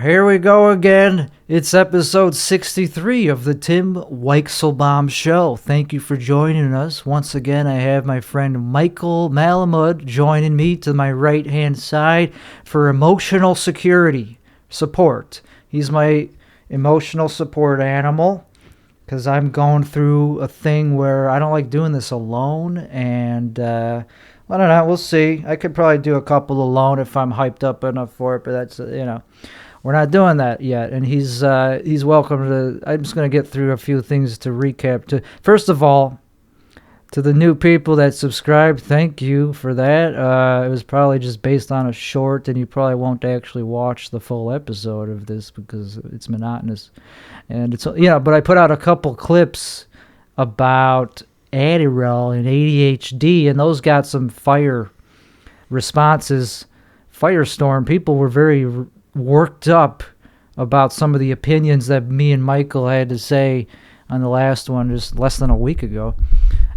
Here we go again. It's episode 63 of the Tim Weichselbaum Show. Thank you for joining us. Once again, I have my friend Michael Malamud joining me to my right-hand side for emotional support. He's my emotional support animal because I'm going through a thing where I don't like doing this alone, and I don't know. We'll see. I could probably do a couple alone if I'm hyped up enough for it, but that's, we're not doing that yet, and he's welcome to. I'm just going to get through a few things to recap. First of all, to the new people that subscribed, thank you for that. It was probably just based on a short, and you probably won't actually watch the full episode of this because it's monotonous. And it's but I put out a couple clips about adhd and adhd, and those got some fire responses. Firestorm. People were very worked up about some of the opinions that me and Michael had to say on the last one just less than a week ago.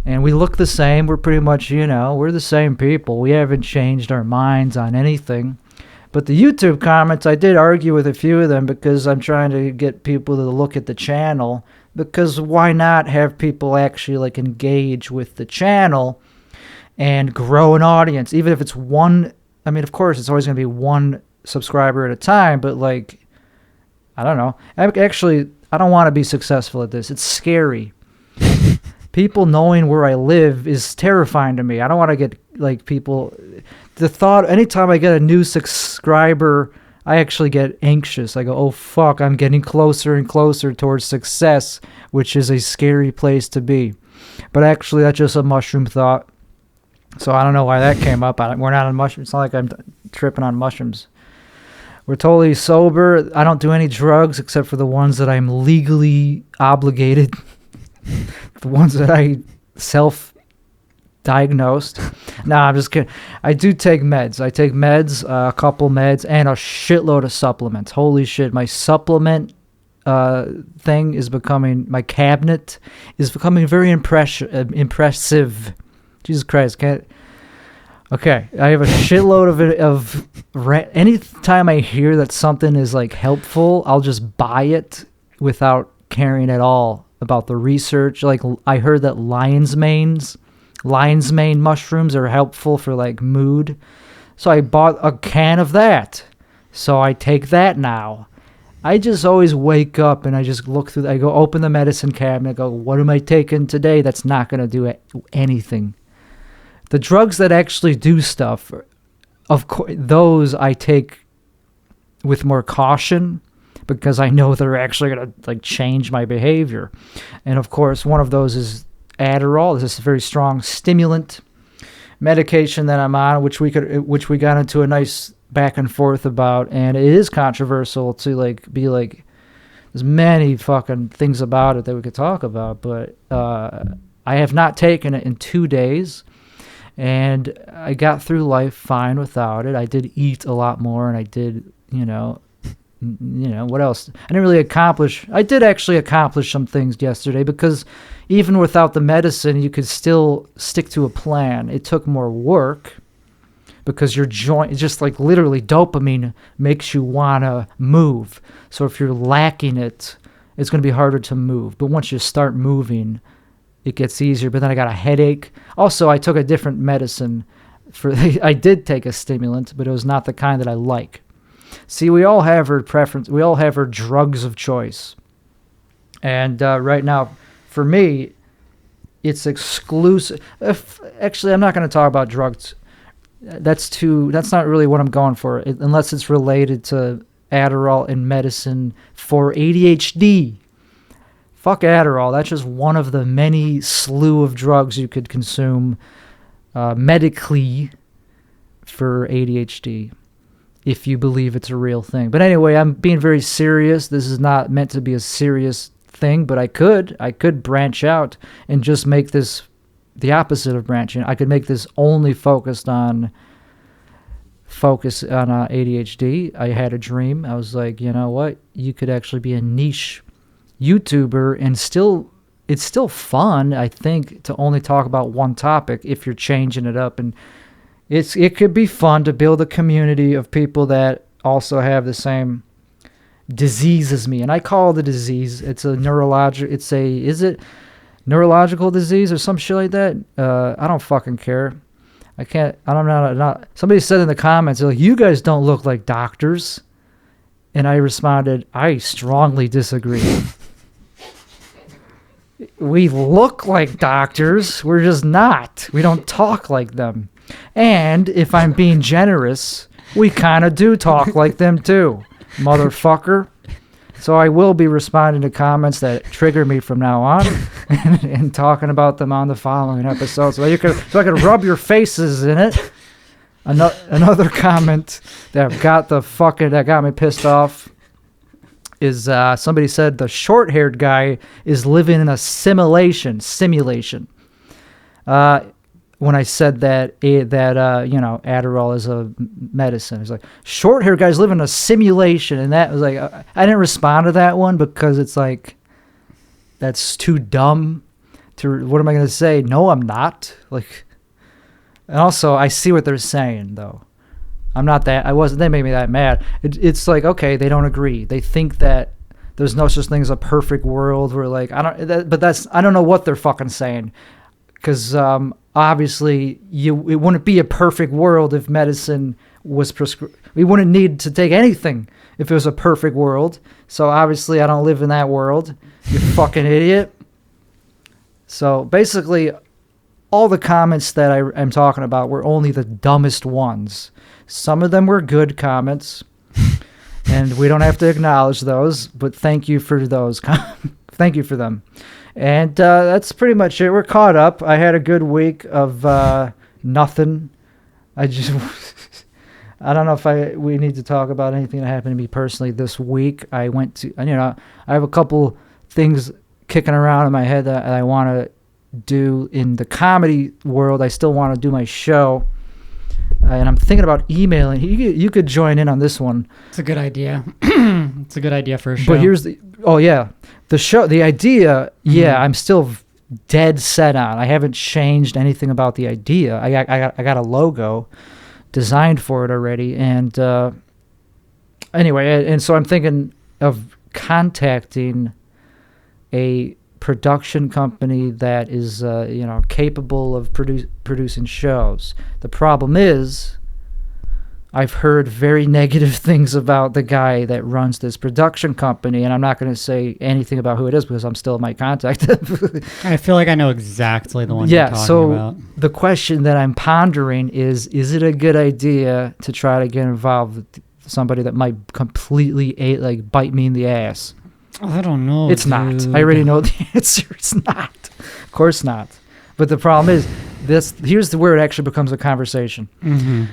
And we look the same. We're pretty much, we're the same people. We haven't changed our minds on anything. But the YouTube comments, I did argue with a few of them because I'm trying to get people to look at the channel, because why not have people actually engage with the channel and grow an audience, even if it's one. I mean, of course, it's always going to be one subscriber at a time, but I don't know. I don't want to be successful at this. It's scary. People knowing where I live is terrifying to me. I don't want to get people. The thought, anytime I get a new subscriber, I actually get anxious. I go, oh fuck, I'm getting closer and closer towards success, which is a scary place to be. But actually, that's just a mushroom thought. So I don't know why that came up. We're not on mushrooms. It's not like I'm tripping on mushrooms. We're totally sober. I don't do any drugs except for the ones that I'm legally obligated. The ones that I self-diagnosed. No, I'm just kidding. I do take meds. I take meds, a couple meds, and a shitload of supplements. Holy shit. My supplement thing is becoming, my cabinet is becoming very impressive. Jesus Christ, okay, I have a shitload of anytime I hear that something is helpful, I'll just buy it without caring at all about the research. I heard that lion's mane mushrooms are helpful for mood, so I bought a can of that. So I take that now. I just always wake up and I just look through. I go open the medicine cabinet. Go, what am I taking today? That's not going to do anything. The drugs that actually do stuff, of course, those I take with more caution because I know they're actually going to change my behavior. And of course, one of those is Adderall. This is a very strong stimulant medication that I'm on, which we got into a nice back and forth about, and it is controversial to be there's many fucking things about it that we could talk about, but I have not taken it in 2 days. And I got through life fine without it. I did eat a lot more, and I did, what else? I didn't really accomplish. I did actually accomplish some things yesterday because even without the medicine, you could still stick to a plan. It took more work because your joint, just literally dopamine makes you want to move. So if you're lacking it, it's going to be harder to move. But once you start moving, it gets easier. But then I got a headache. Also, I took a different medicine. I did take a stimulant, but it was not the kind that I like. See, we all have our preference. We all have our drugs of choice. And right now, for me, it's exclusive. Actually, I'm not going to talk about drugs. That's not really what I'm going for, unless it's related to Adderall and medicine for ADHD. Fuck Adderall. That's just one of the many slew of drugs you could consume medically for ADHD, if you believe it's a real thing. But anyway, I'm being very serious. This is not meant to be a serious thing, but I could branch out and just make this the opposite of branching. I could make this only focus on ADHD. I had a dream. I was like, you know what? You could actually be a niche YouTuber and it's still fun, I think, to only talk about one topic if you're changing it up. And it could be fun to build a community of people that also have the same diseases me, and I call it a disease. It's a neurological. Is it neurological disease or some shit like that? I don't fucking care. I can't. I'm not. Somebody said in the comments, they're like, "You guys don't look like doctors," and I responded, "I strongly disagree." We look like doctors. We're just not. We don't talk like them. And if I'm being generous, we kind of do talk like them too, motherfucker. So I will be responding to comments that trigger me from now on and talking about them on the following episode. So I can rub your faces in it. Another comment that got me pissed off is somebody said the short-haired guy is living in a simulation. When I said that Adderall is a medicine, it's like short-haired guys live in a simulation, and that was like I didn't respond to that one because it's like that's too dumb. What am I going to say? No, I'm not. Like, and also I see what they're saying though. I'm not that. I wasn't. They made me that mad. It's like, okay, they don't agree. They think that there's no such thing as a perfect world. Where like I don't know what they're fucking saying, because obviously it wouldn't be a perfect world if medicine was prescribed. We wouldn't need to take anything if it was a perfect world. So obviously I don't live in that world. You fucking idiot. So basically, all the comments that I'm talking about were only the dumbest ones. Some of them were good comments, and we don't have to acknowledge those, but thank you for those. Thank you for them. And that's pretty much it. We're caught up. I had a good week of nothing. I don't know if we need to talk about anything that happened to me personally this week. I went to, I have a couple things kicking around in my head that I want to do in the comedy world. I still want to do my show. And I'm thinking about emailing. You could join in on this one. It's a good idea. It's a good idea for a show. But here's the idea. Yeah, I'm still dead set on. I haven't changed anything about the idea. I got a logo designed for it already. And anyway, and so I'm thinking of contacting a production company that is capable of producing shows. The problem is I've heard very negative things about the guy that runs this production company, and I'm not going to say anything about who it is because I'm still might contact him. I feel like I know exactly the one you're talking about. The question that I'm pondering is it a good idea to try to get involved with somebody that might completely bite me in the ass? I don't know. It's not. I already know the answer. It's not. Of course not. But the problem is, here's where it actually becomes a conversation. Mm-hmm.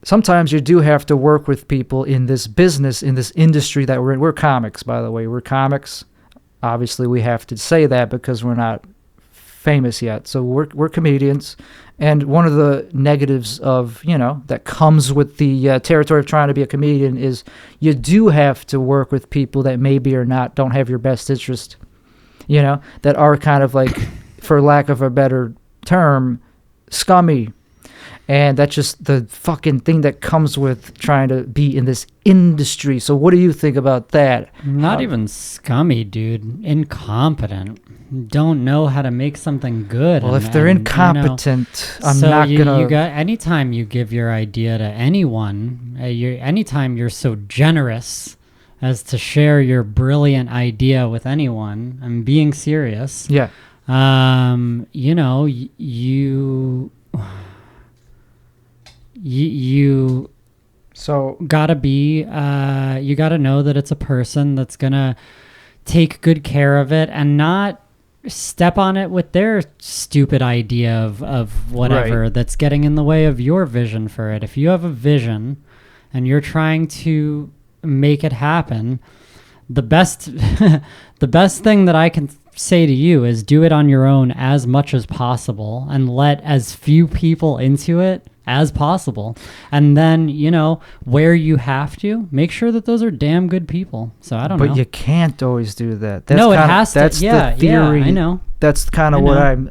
Sometimes you do have to work with people in this business, in this industry that we're in. We're comics, by the way. We're comics. Obviously, we have to say that because we're not famous yet. So we're comedians. And one of the negatives of, that comes with the territory of trying to be a comedian is you do have to work with people that maybe or not don't have your best interest, that are kind of like, for lack of a better term, scummy. And that's just the fucking thing that comes with trying to be in this industry. So what do you think about that? Not even scummy, dude. Incompetent. Don't know how to make something good. Well, if they're incompetent, I'm not gonna. Anytime you give your idea to anyone, anytime you're so generous as to share your brilliant idea with anyone, I'm being serious. Yeah. You gotta know that it's a person that's gonna take good care of it and not step on it with their stupid idea of whatever that's getting in the way of your vision for it. If you have a vision and you're trying to make it happen, the best thing that I can say to you is do it on your own as much as possible and let as few people into it as possible. And then, where you have to, make sure that those are damn good people. So I don't know. But you can't always do that. It has to. That's the theory. Yeah, I know. That's kind of what I'm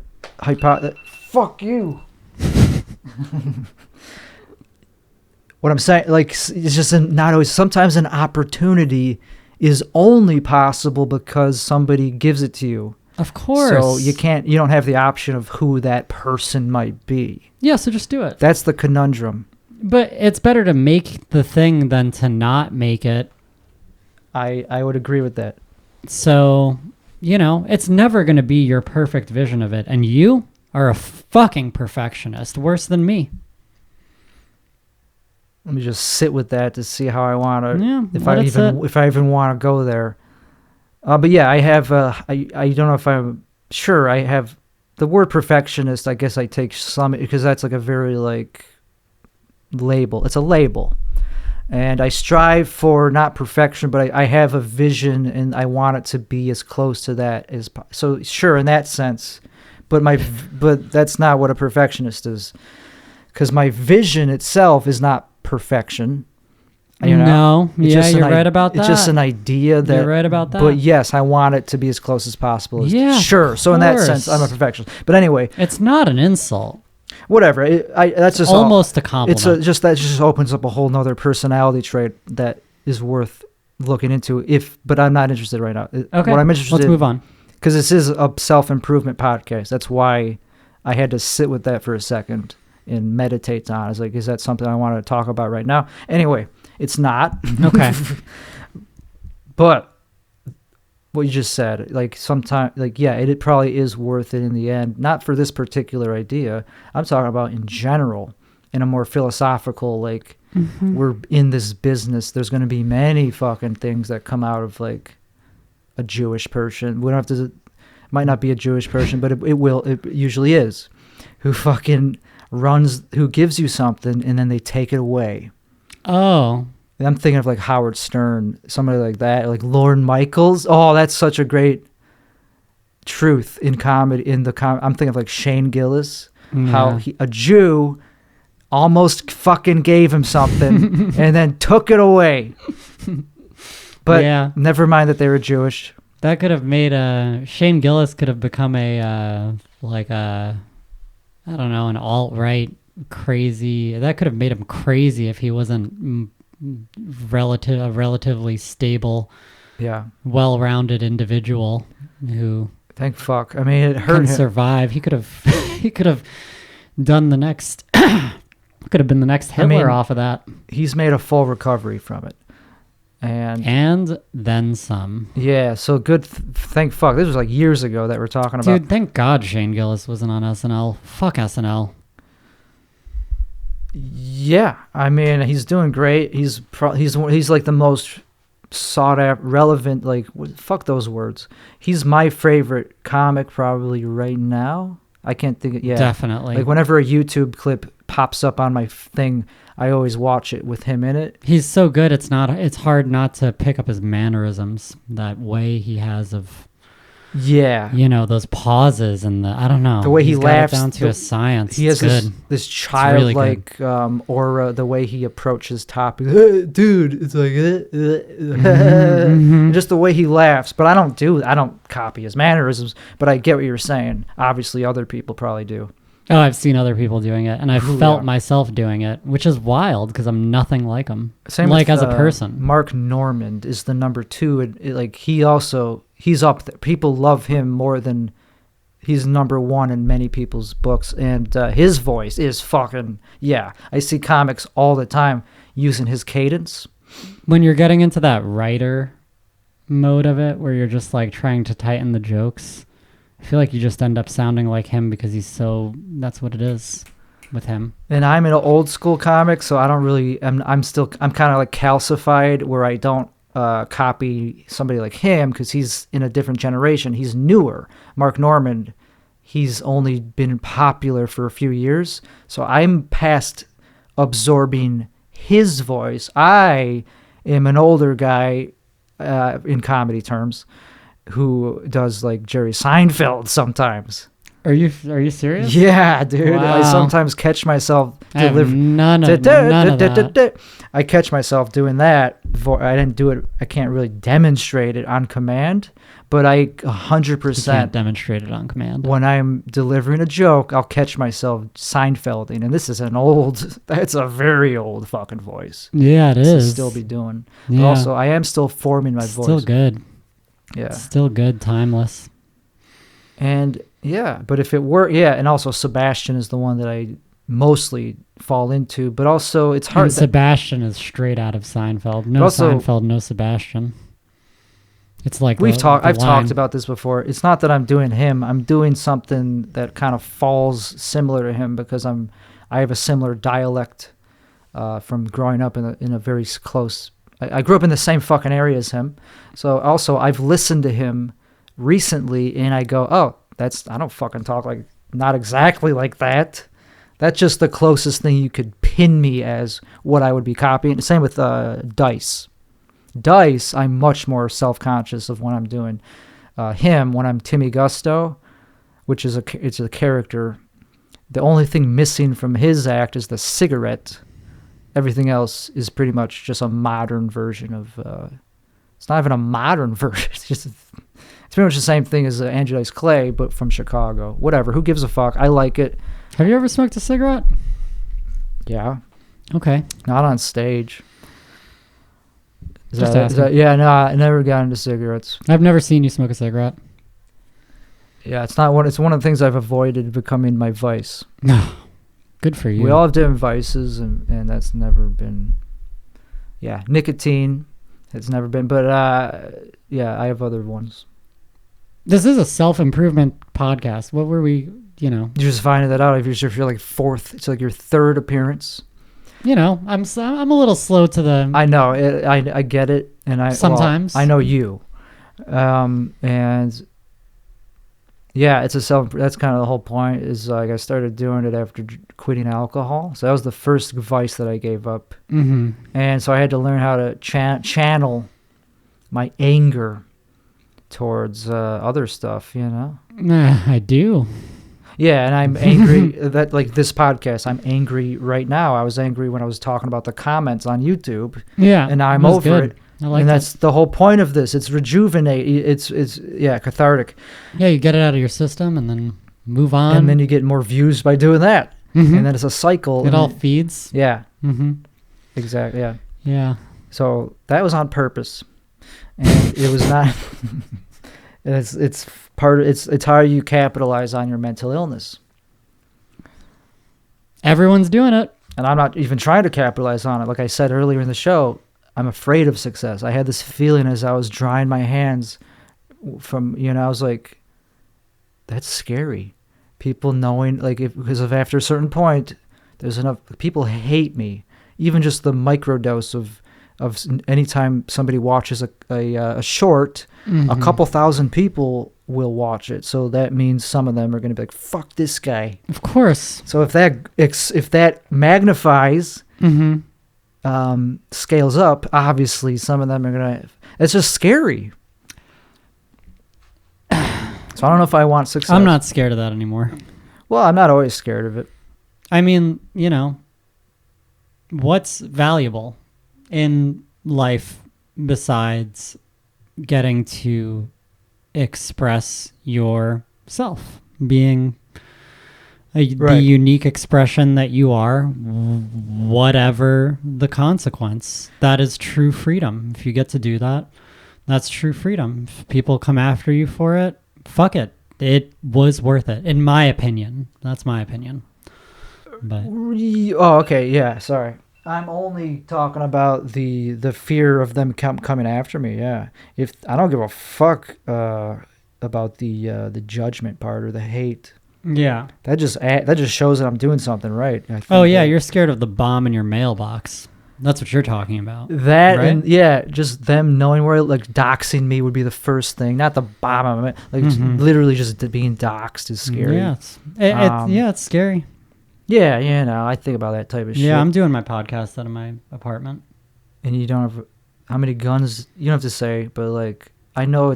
fuck you. What I'm saying, it's just not always. Sometimes an opportunity is only possible because somebody gives it to you. Of course. So you don't have the option of who that person might be. Yeah, so just do it. That's the conundrum. But it's better to make the thing than to not make it. I would agree with that. So, it's never going to be your perfect vision of it. And you are a fucking perfectionist, worse than me. Let me just sit with that to see how I want to, Yeah, if I even want to go there. But yeah, I have, I don't know if I'm sure I have the word perfectionist. I guess I take some, because that's like a very label. It's a label. And I strive for not perfection, but I have a vision and I want it to be as close to that as so. Sure, in that sense, but that's not what a perfectionist is, because my vision itself is not perfection. No, yeah, you're right about that. It's just an idea that you're right about that. But yes, I want it to be as close as possible. Yeah, sure. So in that sense, I'm a perfectionist. But anyway, it's not an insult. Whatever. That's just almost a compliment. That just opens up a whole nother personality trait that is worth looking into. But I'm not interested right now. Okay. What I'm interested Let's move on. Because this is a self-improvement podcast. That's why I had to sit with that for a second and meditate on it. I was like, is that something I want to talk about right now? Anyway, it's not. Okay. But what you just said, sometimes, it probably is worth it in the end. Not for this particular idea. I'm talking about in general, in a more philosophical, we're in this business. There's going to be many fucking things that come out of a Jewish person. We don't have to, might not be a Jewish person, but it usually is, who fucking who gives you something and then they take it away. Oh. I'm thinking of Howard Stern, somebody like that, Lorne Michaels. Oh, that's such a great truth in comedy. I'm thinking of Shane Gillis, how a Jew almost fucking gave him something and then took it away. But never mind that they were Jewish. That could have made Shane Gillis could have become I don't know, an alt-right crazy. That could have made him crazy if he wasn't a relatively stable, well-rounded individual who thank fuck. I mean, it hurt him. Survive. He could have done the next could have been the next Hitler off of that. He's made a full recovery from it. And then some. Yeah, so good. Thank fuck. This was years ago that we're talking about. Dude, thank God Shane Gillis wasn't on SNL. Fuck SNL. Yeah, I mean, he's doing great. He's the most sought after, relevant. Fuck those words. He's my favorite comic probably right now. I can't think of, definitely. Whenever a YouTube clip pops up on my thing, I always watch it with him in it. He's so good. It's hard not to pick up his mannerisms, that way he has of. Yeah. Those pauses and I don't know. The way he laughs. Down to a science. He has this childlike really aura, the way he approaches topics. Dude, it's just the way he laughs. But I don't copy his mannerisms, but I get what you're saying. Obviously, other people probably do. Oh, I've seen other people doing it, and I've felt myself doing it, which is wild because I'm nothing like him. Same with, as a person. Mark Normand is the number 2. He's up there. People love him more than he's number 1 in many people's books, and his voice is fucking I see comics all the time using his cadence. When you're getting into that writer mode of it, where you're just trying to tighten the jokes. I feel like you just end up sounding like him because that's what it is with him. And I'm an old school comic, so I don't really, I'm kind of calcified where I don't copy somebody like him because he's in a different generation. He's newer. Mark Normand, he's only been popular for a few years. So I'm past absorbing his voice. I am an older guy in comedy terms who does Jerry Seinfeld sometimes. Are you serious? Yeah, dude. I Wow. sometimes catch myself I have none of that. I catch myself doing that. I didn't do it. I can't really demonstrate it on command, but I You can't 100% demonstrate it on command. when I'm delivering a joke, I'll catch myself Seinfelding, and this is that's a very old fucking voice. Yeah, it To is. still be doing. Yeah. But also, I am still forming my voice. Still good. Yeah. Still good. Timeless. And yeah, but if it were, and also Sebastian is the one that I mostly fall into, but also it's hard. And Sebastian is straight out of Seinfeld. No also- Seinfeld, no Sebastian. It's like I've the talked line. about this before. It's not that I'm doing him. I'm doing something that kind of falls similar to him because I have a similar dialect from growing up in a very close. I grew up in the same fucking area as him. So also I've listened to him recently and I go, oh, I don't fucking talk like, not exactly like that. That's just the closest thing you could pin me as what I would be copying. Same with Dice. Dice, I'm much more self-conscious of when I'm doing him, when I'm Timmy Gusto, which is it's a character. The only thing missing from his act is the cigarette. Everything else is pretty much just a modern version of... it's not even a modern version. It's pretty much the same thing as Angela Dice Clay, but from Chicago. Whatever. Who gives a fuck? I like it. Have you ever smoked a cigarette? Yeah. Okay. Not on stage. Just asking. Yeah, no, I never got into cigarettes. I've never seen you smoke a cigarette. Yeah, it's one of the things I've avoided becoming my vice. No. Good for you. We all have different vices, and that's never been... Yeah, nicotine has never been, but yeah, I have other ones. This is a self-improvement podcast. What were we, You're just finding that out if you're like fourth. It's like your third appearance. I'm a little slow to the... I know. I get it, and Sometimes. I know you, and yeah, it's that's kind of the whole point. Is like I started doing it after quitting alcohol, so that was the first vice that I gave up, and so I had to learn how to channel my anger towards other stuff. I do. Yeah, and I'm angry that like this podcast, I'm angry right now. I was angry when I was talking about the comments on YouTube. Yeah. And now I'm it was over good. it. I like and that. that's the whole point of this. It's rejuvenate. It's cathartic. Yeah, you get it out of your system and then move on. And then you get more views by doing that. Mhm. And then it's a cycle. It all feeds. Yeah. Mm-hmm. Exactly. Yeah. Yeah. So that was on purpose. And it was not and it's how you capitalize on your mental illness. Everyone's doing it. And I'm not even trying to capitalize on it. Like I said earlier in the show, I'm afraid of success. I had this feeling as I was drying my hands from, I was like, that's scary. People knowing, like, because after a certain point, there's enough, people hate me. Even just the microdose of anytime somebody watches a short, a couple thousand people will watch it. So that means some of them are going to be like, fuck this guy. Of course. So if that magnifies, scales up, obviously some of them are going to, it's just scary. So I don't know if I want success. I'm not scared of that anymore. Well, I'm not always scared of it. I mean, what's valuable in life besides getting to express yourself, being the unique expression that you are, whatever the consequence? That is true freedom. If you get to do that, that's true freedom. If people come after you for it, fuck it. It was worth it, in my opinion. That's my opinion. But oh, okay, yeah, sorry. I'm only talking about the fear of them coming after me. Yeah, if I don't give a fuck about the judgment part or the hate. Yeah, that just shows that I'm doing something right. I think oh yeah, you're scared of the bomb in your mailbox. That's what you're talking about. That right? And yeah, just them knowing where, like, doxing me would be the first thing, not the bomb of it. Like literally just being doxed is scary. Yeah, it's scary. Yeah, I think about that type of shit. Yeah, I'm doing my podcast out of my apartment. And you don't have how many guns? You don't have to say, but like I know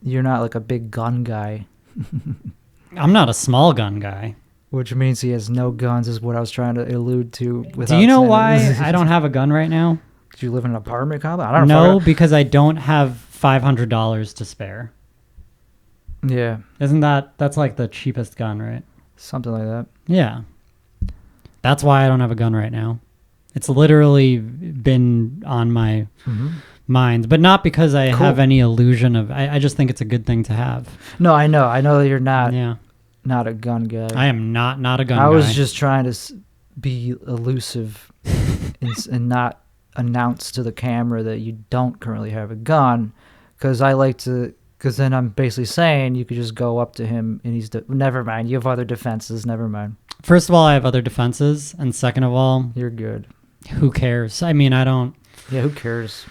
you're not like a big gun guy. I'm not a small gun guy. Which means he has no guns, is what I was trying to allude to. Do you know why I don't have a gun right now? Do you live in an apartment complex? I don't know. No, because I don't have $500 to spare. Yeah. Isn't that's like the cheapest gun, right? Something like that. Yeah. That's why I don't have a gun right now. It's literally been on my mind, but not because I have any illusion of. I just think it's a good thing to have. No, I know. I know that you're not. Yeah. Not a gun guy. I am not a gun guy. I was just trying to be elusive and not announce to the camera that you don't currently have a gun, because I like to. Because then I'm basically saying you could just go up to him and he's never mind. You have other defenses. Never mind. First of all, I have other defenses, and second of all, you're good. Who cares? I mean, I don't. Yeah, who cares?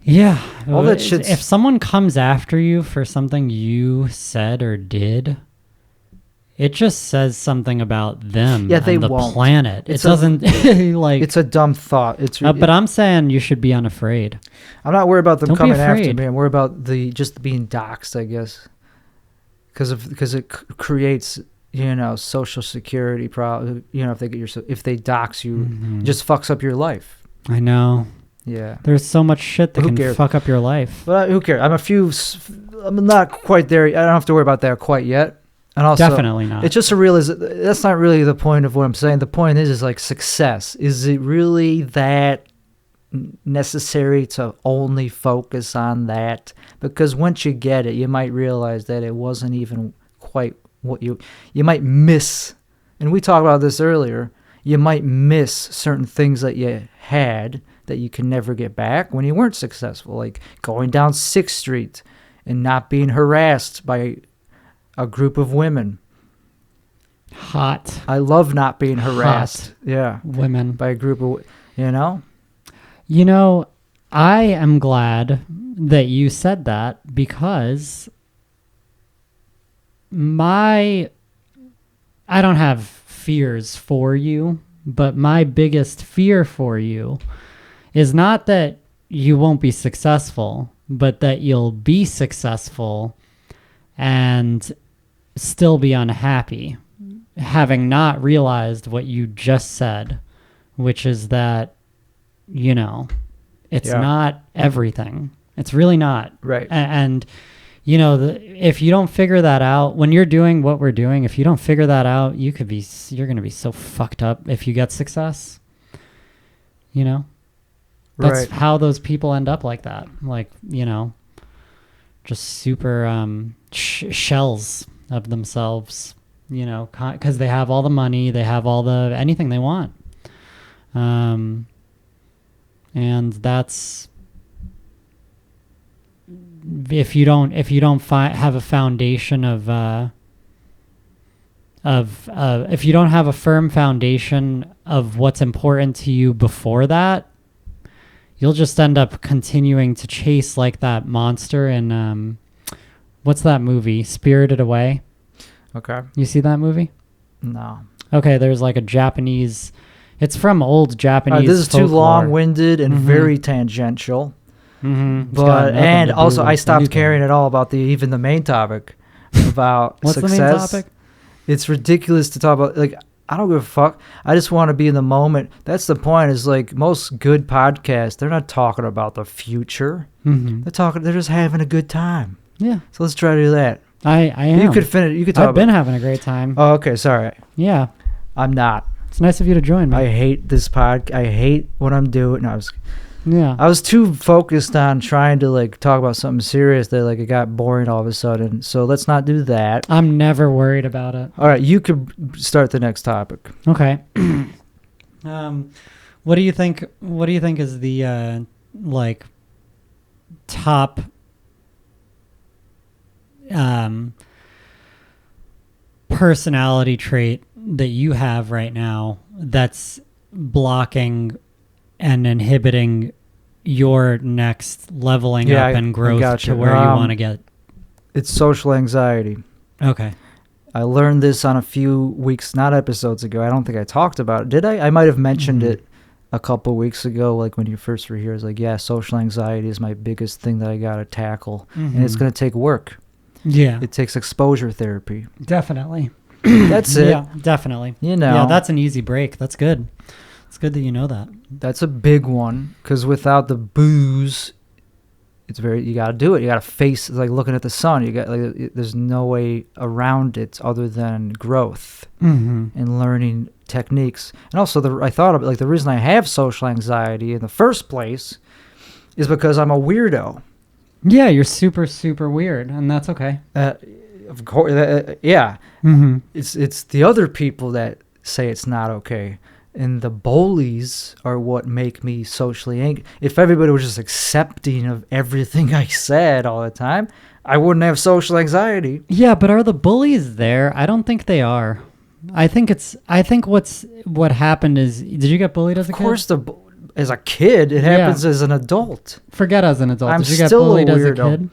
Yeah, all that shit. If someone comes after you for something you said or did, it just says something about them and the planet. It doesn't like. It's a dumb thought. But I'm saying you should be unafraid. I'm not worried about them coming after me. I'm worried about just being doxxed, I guess, because it creates social security problem. If they dox you, it just fucks up your life. I know. Yeah. There's so much shit that can fuck up your life. But who cares? I'm not quite there. I don't have to worry about that quite yet. And also, definitely not. It's just that's not really the point of what I'm saying. The point is like success. Is it really that necessary to only focus on that? Because once you get it, you might realize that it wasn't even quite what you might miss. And we talked about this earlier. You might miss certain things that you had that you can never get back when you weren't successful, like going down 6th Street and not being harassed by a group of women. Hot. I love not being harassed. Yeah. Women. By a group of, I am glad that you said that, because I don't have fears for you, but my biggest fear for you is not that you won't be successful, but that you'll be successful and still be unhappy, having not realized what you just said, which is that, it's not everything. It's really not. Right. And if you don't figure that out when you're doing what we're doing, if you don't figure that out, you're going to be so fucked up if you get success. That's how those people end up like that. Like, just super shells of themselves, because they have all the money, they have anything they want. And that's, if you don't have a foundation if you don't have a firm foundation of what's important to you before that, you'll just end up continuing to chase like that monster in what's that movie, Spirited Away? Okay. You see that movie? No. Okay, there's like a Japanese, it's from old Japanese this is folklore. too long-winded and very tangential. But and also I stopped caring at all about even the main topic about What's success. The main topic? It's ridiculous to talk about, like, I don't give a fuck. I just want to be in the moment. That's the point, is like most good podcasts, they're not talking about the future. They're just having a good time. Yeah. So let's try to do that. I am. You could finish. You could talk. I've been having a great time. Oh, okay. Sorry. Yeah. I'm not. It's nice of you to join me. I hate this podcast. I hate what I'm doing. No, Yeah. I was too focused on trying to like talk about something serious that like it got boring all of a sudden. So let's not do that. I'm never worried about it. All right, you could start the next topic. Okay. What do you think? What do you think is the like top personality trait that you have right now that's blocking and inhibiting your next leveling up and growth to where you want to get? It's social anxiety. Okay. I learned this on a few weeks, not episodes ago. I don't think I talked about it. Did I? I might have mentioned it a couple weeks ago, like when you first were here. I was like, yeah, social anxiety is my biggest thing that I got to tackle. And it's going to take work. Yeah. It takes exposure therapy. Definitely. That's it. Yeah, definitely. Yeah, that's an easy break. That's good. It's good that you know that. That's a big one, because without the booze, you got to do it. You got to face, it's like looking at the sun. There's no way around it other than growth and learning techniques. And also, I thought of it, like, the reason I have social anxiety in the first place is because I'm a weirdo. Yeah, you're super, super weird, and that's okay. Of course, yeah. It's the other people that say it's not okay. And the bullies are what make me socially angry. If everybody was just accepting of everything I said all the time, I wouldn't have social anxiety. Yeah, but are the bullies there? I don't think they are. I think what happened is, did you get bullied as a kid? Of course, as a kid, it happens as an adult. Forget as an adult. I'm Did you get still bullied a as a weirdo. kid?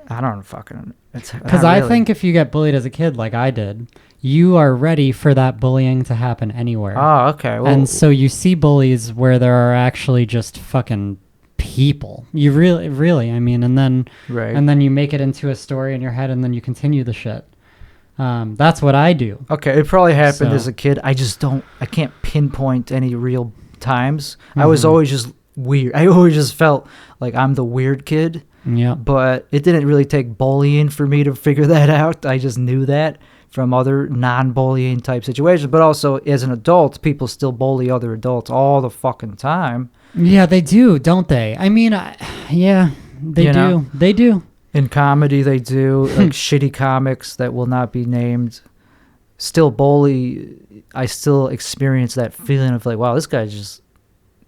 I don't fucking... Because I think if you get bullied as a kid like I did, you are ready for that bullying to happen anywhere. Oh, okay. Well, and so you see bullies where there are actually just fucking people. You really, I mean, and then you make it into a story in your head, and then you continue the shit. That's what I do. Okay, it probably happened as a kid. I can't pinpoint any real times. I was always just weird. I always just felt like I'm the weird kid. Yeah. But it didn't really take bullying for me to figure that out. I just knew that from other non-bullying type situations. But also, as an adult, people still bully other adults all the fucking time. Yeah, they do, don't they? I mean, they do. Know? They do. In comedy, they do. Like shitty comics that will not be named still bully. I still experience that feeling of like, wow, this guy's just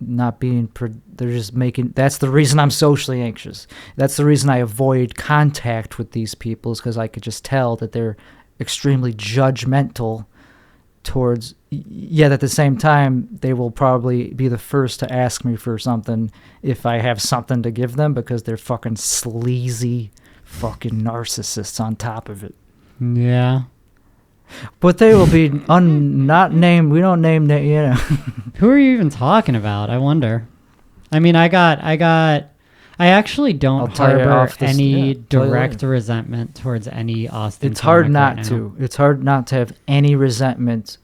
not being... they're just making... That's the reason I'm socially anxious. That's the reason I avoid contact with these people, is because I could just tell that they're extremely judgmental towards... Yet at the same time, they will probably be the first to ask me for something if I have something to give them, because they're fucking sleazy fucking narcissists on top of it. Yeah. But they will be not named. We don't name that, you know. Who are you even talking about? I wonder. I mean, I actually don't harbor any direct resentment towards any Austin. It's hard not to. It's hard not to have any resentment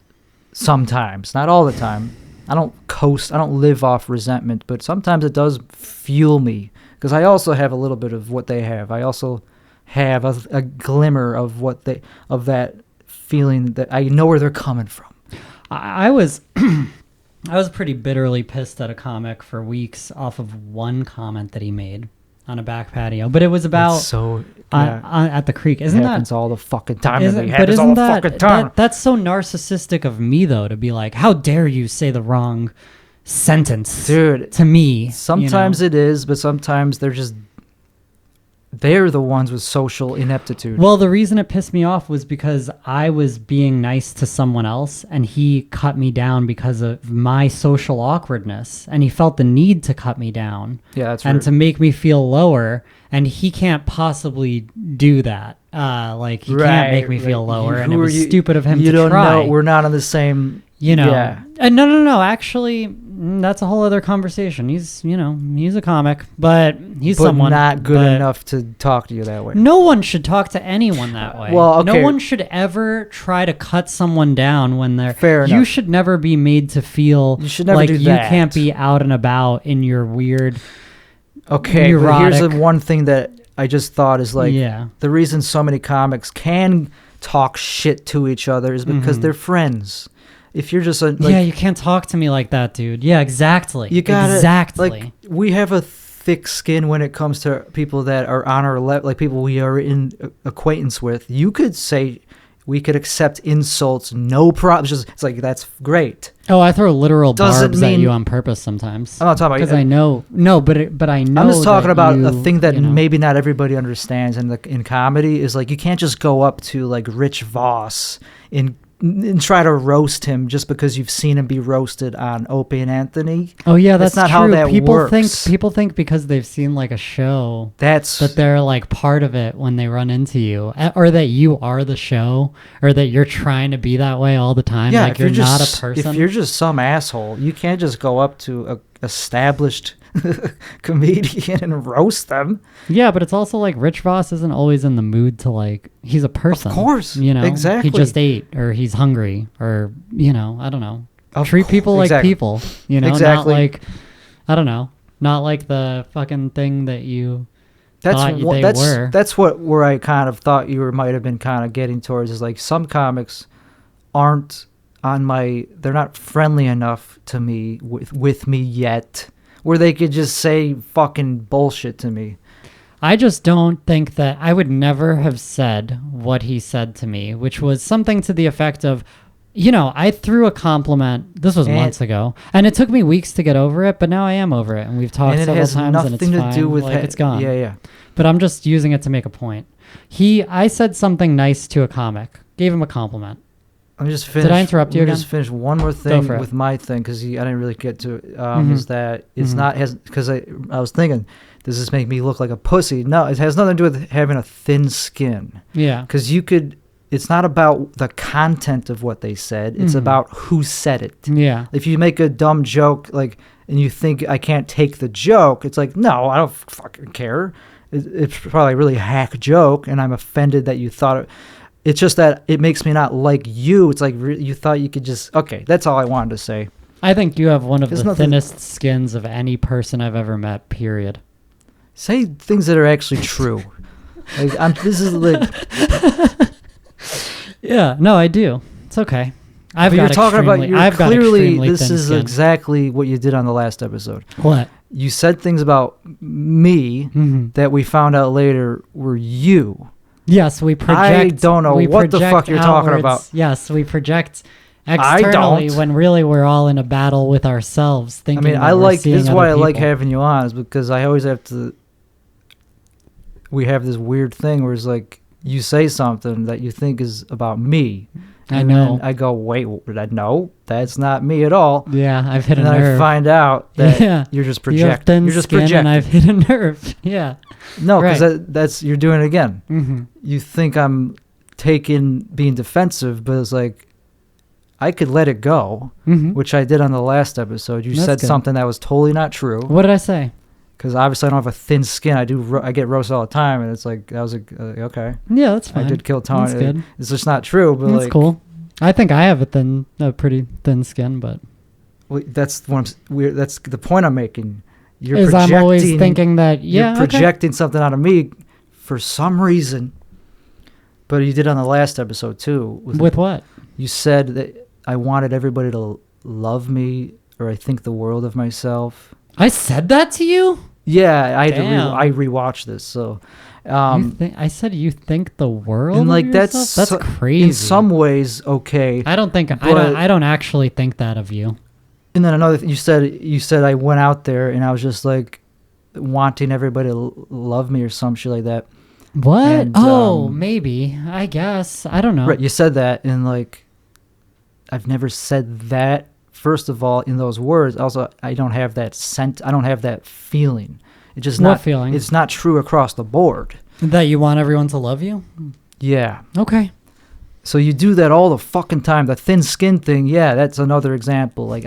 sometimes. Not all the time. I don't live off resentment, but sometimes it does fuel me, because I also have a little bit of what they have. I also have a glimmer of that feeling that I know where they're coming from. I was pretty bitterly pissed at a comic for weeks off of one comment that he made on a back patio, but it was about at the creek. Isn't that happens all the fucking time? That's so narcissistic of me, though, to be like, how dare you say the wrong sentence, dude, to me? Sometimes it is, but sometimes they're the ones with social ineptitude. Well, the reason it pissed me off was because I was being nice to someone else, and he cut me down because of my social awkwardness, and he felt the need to cut me down. Yeah, that's and rude. To make me feel lower, and he can't possibly do that. He can't make me feel lower, and it was stupid of him to try. You don't know. We're not on the same... Yeah. No. Actually, that's a whole other conversation. He's a comic, but he's someone not good enough to talk to you that way. No one should talk to anyone that way. Well, okay. No one should ever try to cut someone down when they're... Fair enough. You should never be made to feel like you can't be out and about in your weird... Okay, but here's the one thing that I just thought is like... Yeah. The reason so many comics can talk shit to each other is because they're friends. If you're just you can't talk to me like that, dude. Yeah, exactly. You got exactly. Like, we have a thick skin when it comes to people that are on our level, like people we are in acquaintance with. You could say we could accept insults, no problem. It's like, that's great. Oh, I throw literal barbs at you on purpose sometimes. I'm not talking about because I know. No, but I know. I'm just talking about a thing that maybe not everybody understands in comedy is like, you can't just go up to like Rich Voss and try to roast him just because you've seen him be roasted on Opie and Anthony. Oh yeah, that's not true. how that works. People think because they've seen like a show that they're like part of it when they run into you, or that you are the show, or that you're trying to be that way all the time. Yeah, like you're not a person. If you're just some asshole, you can't just go up to a established comedian and roast them. Yeah, but it's also like Rich Voss isn't always in the mood to like, he's a person. Of course. You know, Exactly. he just ate or he's hungry or, you know, I don't know. Of Treat people like exactly. people, you know, Exactly. not like, I don't know, not like the fucking thing that you thought they were. That's where I kind of thought you might have been kind of getting towards is like some comics aren't they're not friendly enough to me with me yet where they could just say fucking bullshit to me. I just don't think that I would never have said what he said to me, which was something to the effect of, you know, I threw a compliment. This was months ago, and it took me weeks to get over it, but now I am over it, and we've talked several times, and it's fine. Nothing to do with like, it's gone. Yeah. But I'm just using it to make a point. I said something nice to a comic, gave him a compliment. Let me just finish. Did I interrupt you again? Just finish one more thing with my thing because I didn't really get to it. Is that it's not because I was thinking, does this make me look like a pussy? No, it has nothing to do with having a thin skin. Yeah. Because it's not about the content of what they said. It's about who said it. Yeah. If you make a dumb joke and you think I can't take the joke, it's like, no, I don't fucking care. It's probably a really hack joke, and I'm offended that you thought it. It's just that it makes me not like you. It's like you thought you could just... Okay, that's all I wanted to say. I think you have one of the thinnest skins of any person I've ever met, period. Say things that are actually true. This is like... Yeah, no, I do. It's okay. Clearly, this is exactly what you did on the last episode. What? You said things about me that we found out later were you. Yes, we project. I don't know what the fuck you're talking about. Yes, we project externally when really we're all in a battle with ourselves. Thinking. I mean, this is why I like having you on, is because I always have to. We have this weird thing where it's like you say something that you think is about me. And then I go, wait, no, that's not me at all. Yeah, I've hit a nerve. And then I find out that you're just projecting. You're just projecting. And I've hit a nerve. Yeah. No, because that's you're doing it again. Mm-hmm. You think I'm being defensive, but it's like I could let it go, which I did on the last episode. You said something that was totally not true. What did I say? Because obviously I don't have a thin skin. I get roasted all the time, and it's like that was okay. Yeah, that's fine. I did kill Tony. That's good. It's just not true. But that's cool. I think I have a pretty thin skin, but that's that's the point I'm making. I'm always thinking that you're projecting something out of me for some reason. But you did on the last episode too. With what? You said that I wanted everybody to love me, or I think the world of myself. I said that to you? Yeah, I rewatched this, so I said you think the world and of yourself? That's crazy. In some ways, okay. I don't actually think that of you. And then another thing, you said I went out there and I was just like wanting everybody to love me or some shit like that. What? And, maybe. I guess. I don't know. Right, you said that, and like I've never said that. First of all, in those words, also I don't have that I don't have that feeling. It's just what feeling? It's not true across the board. That you want everyone to love you? Yeah. Okay. So you do that all the fucking time. The thin skin thing, yeah, that's another example. Like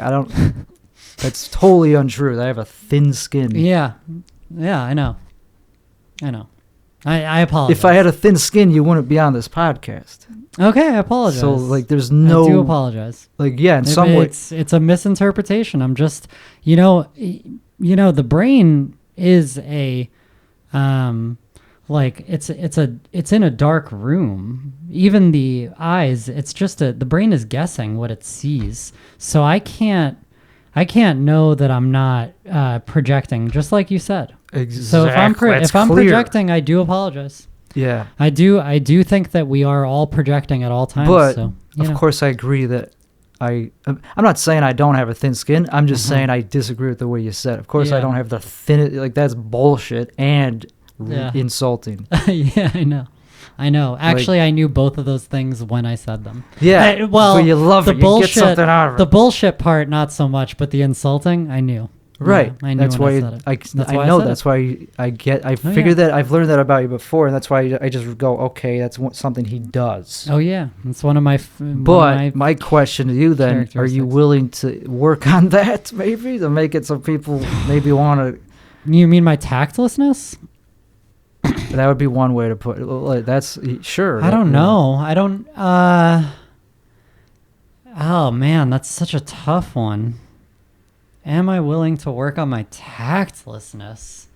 that's totally untrue. That I have a thin skin. Yeah. Yeah, I know. I apologize. If I had a thin skin, you wouldn't be on this podcast. Okay, I apologize. So like, there's no. I do apologize. Like, yeah, in some way, it's a misinterpretation. I'm just, the brain is a, like it's in a dark room. Even the eyes, it's just the brain is guessing what it sees. So I can't know that I'm not projecting, just like you said. Exactly. So if I'm projecting, I do apologize. Yeah. I do think that we are all projecting at all times. But so, of course I agree that I'm not saying I don't have a thin skin. I'm just saying I disagree with the way you said. Of course I don't have the thin, like that's bullshit and insulting. Yeah, I know. Actually, I knew both of those things when I said them. Yeah. But you love it. You get something out of it. The bullshit part, not so much, but the insulting, I knew. Right. Yeah, I knew that's when why I said it. That's I why I know said that's it. why I Oh, figured yeah. that I've learned that about you before, and that's why I just go, okay, that's something he does. Oh yeah, it's one of my. But my question to you then, are you characteristics. willing to work on that maybe to make it so people maybe want to? You mean my tactlessness? That would be one way to put it. Like, that's sure. I don't know. I don't. Oh man, that's such a tough one. Am I willing to work on my tactlessness?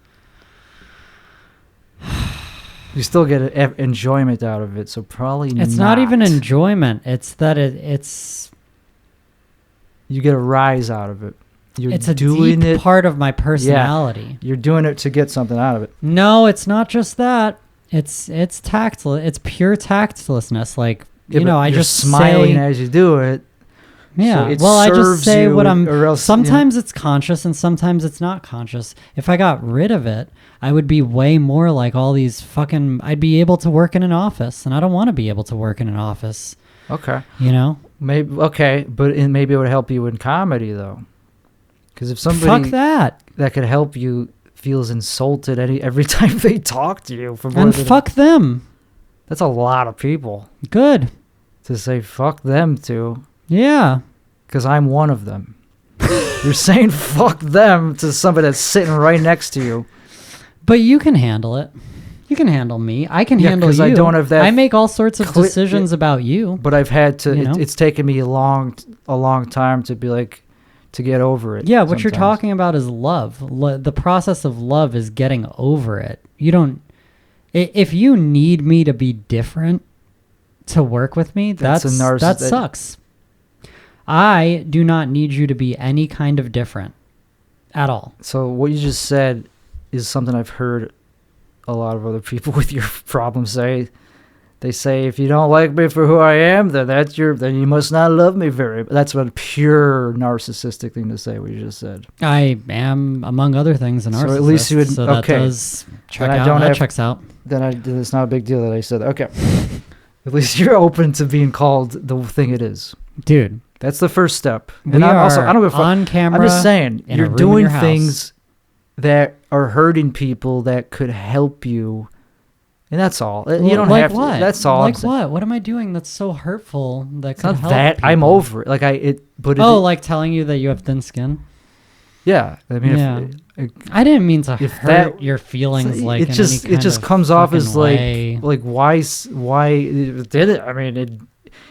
You still get enjoyment out of it, so probably It's not even enjoyment. It's that it's you get a rise out of it. You're it's a doing deep it. part of my personality. You're doing it to get something out of it. No, it's not just that. It's tactless. It's pure tactlessness. Like Yeah, you know, but I you're just smiling say, as you do it. yeah. So it Well, I just serves say you, what I'm. or else, Sometimes it's conscious and sometimes it's not conscious. If I got rid of it, I would be way more like all these fucking. I'd be able to work in an office, and I don't want to be able to work in an office. Okay. You know. Maybe okay, but maybe it would help you in comedy though, because if somebody Fuck that. that could help you feels insulted every time they talk to you for more And than fuck them. that's a lot of people Good. to say fuck them to, Yeah. because I'm one of them. You're saying fuck them to somebody that's sitting right next to you. But you can handle it. You can handle me. I can Yeah, handle 'cause you. I don't have that I make all sorts of decisions about you. But I've had to. You know? It's taken me a long time to be like to get over it. Yeah, what you're sometimes. talking about is love. The process of love is getting over it. You don't. If you need me to be different to work with me, that sucks. I do not need you to be any kind of different at all. So what you just said is something I've heard a lot of other people with your problem say. They say, if you don't like me for who I am, then then you must not love me very. That's a pure narcissistic thing to say. What you just said. I am, among other things, a narcissist. So at least you would. So okay. that does check Then I out. don't That have- checks out. Then it's not a big deal that I said that. Okay. At least you're open to being called the thing it is. Dude, That's the first step. we And are I don't give a fuck. on camera. I'm just saying, in a you're room in doing your house. things that are hurting people that could help you, and that's all. You don't like have what? to. That's all. Like I'm saying. what? What am I doing that's so hurtful that It's could not help that people? I'm over it. Like but Oh, like telling you that you have thin skin? yeah. I mean, Yeah. I didn't mean to if hurt that- your feelings. Like it just comes off as way. like why did it? I mean,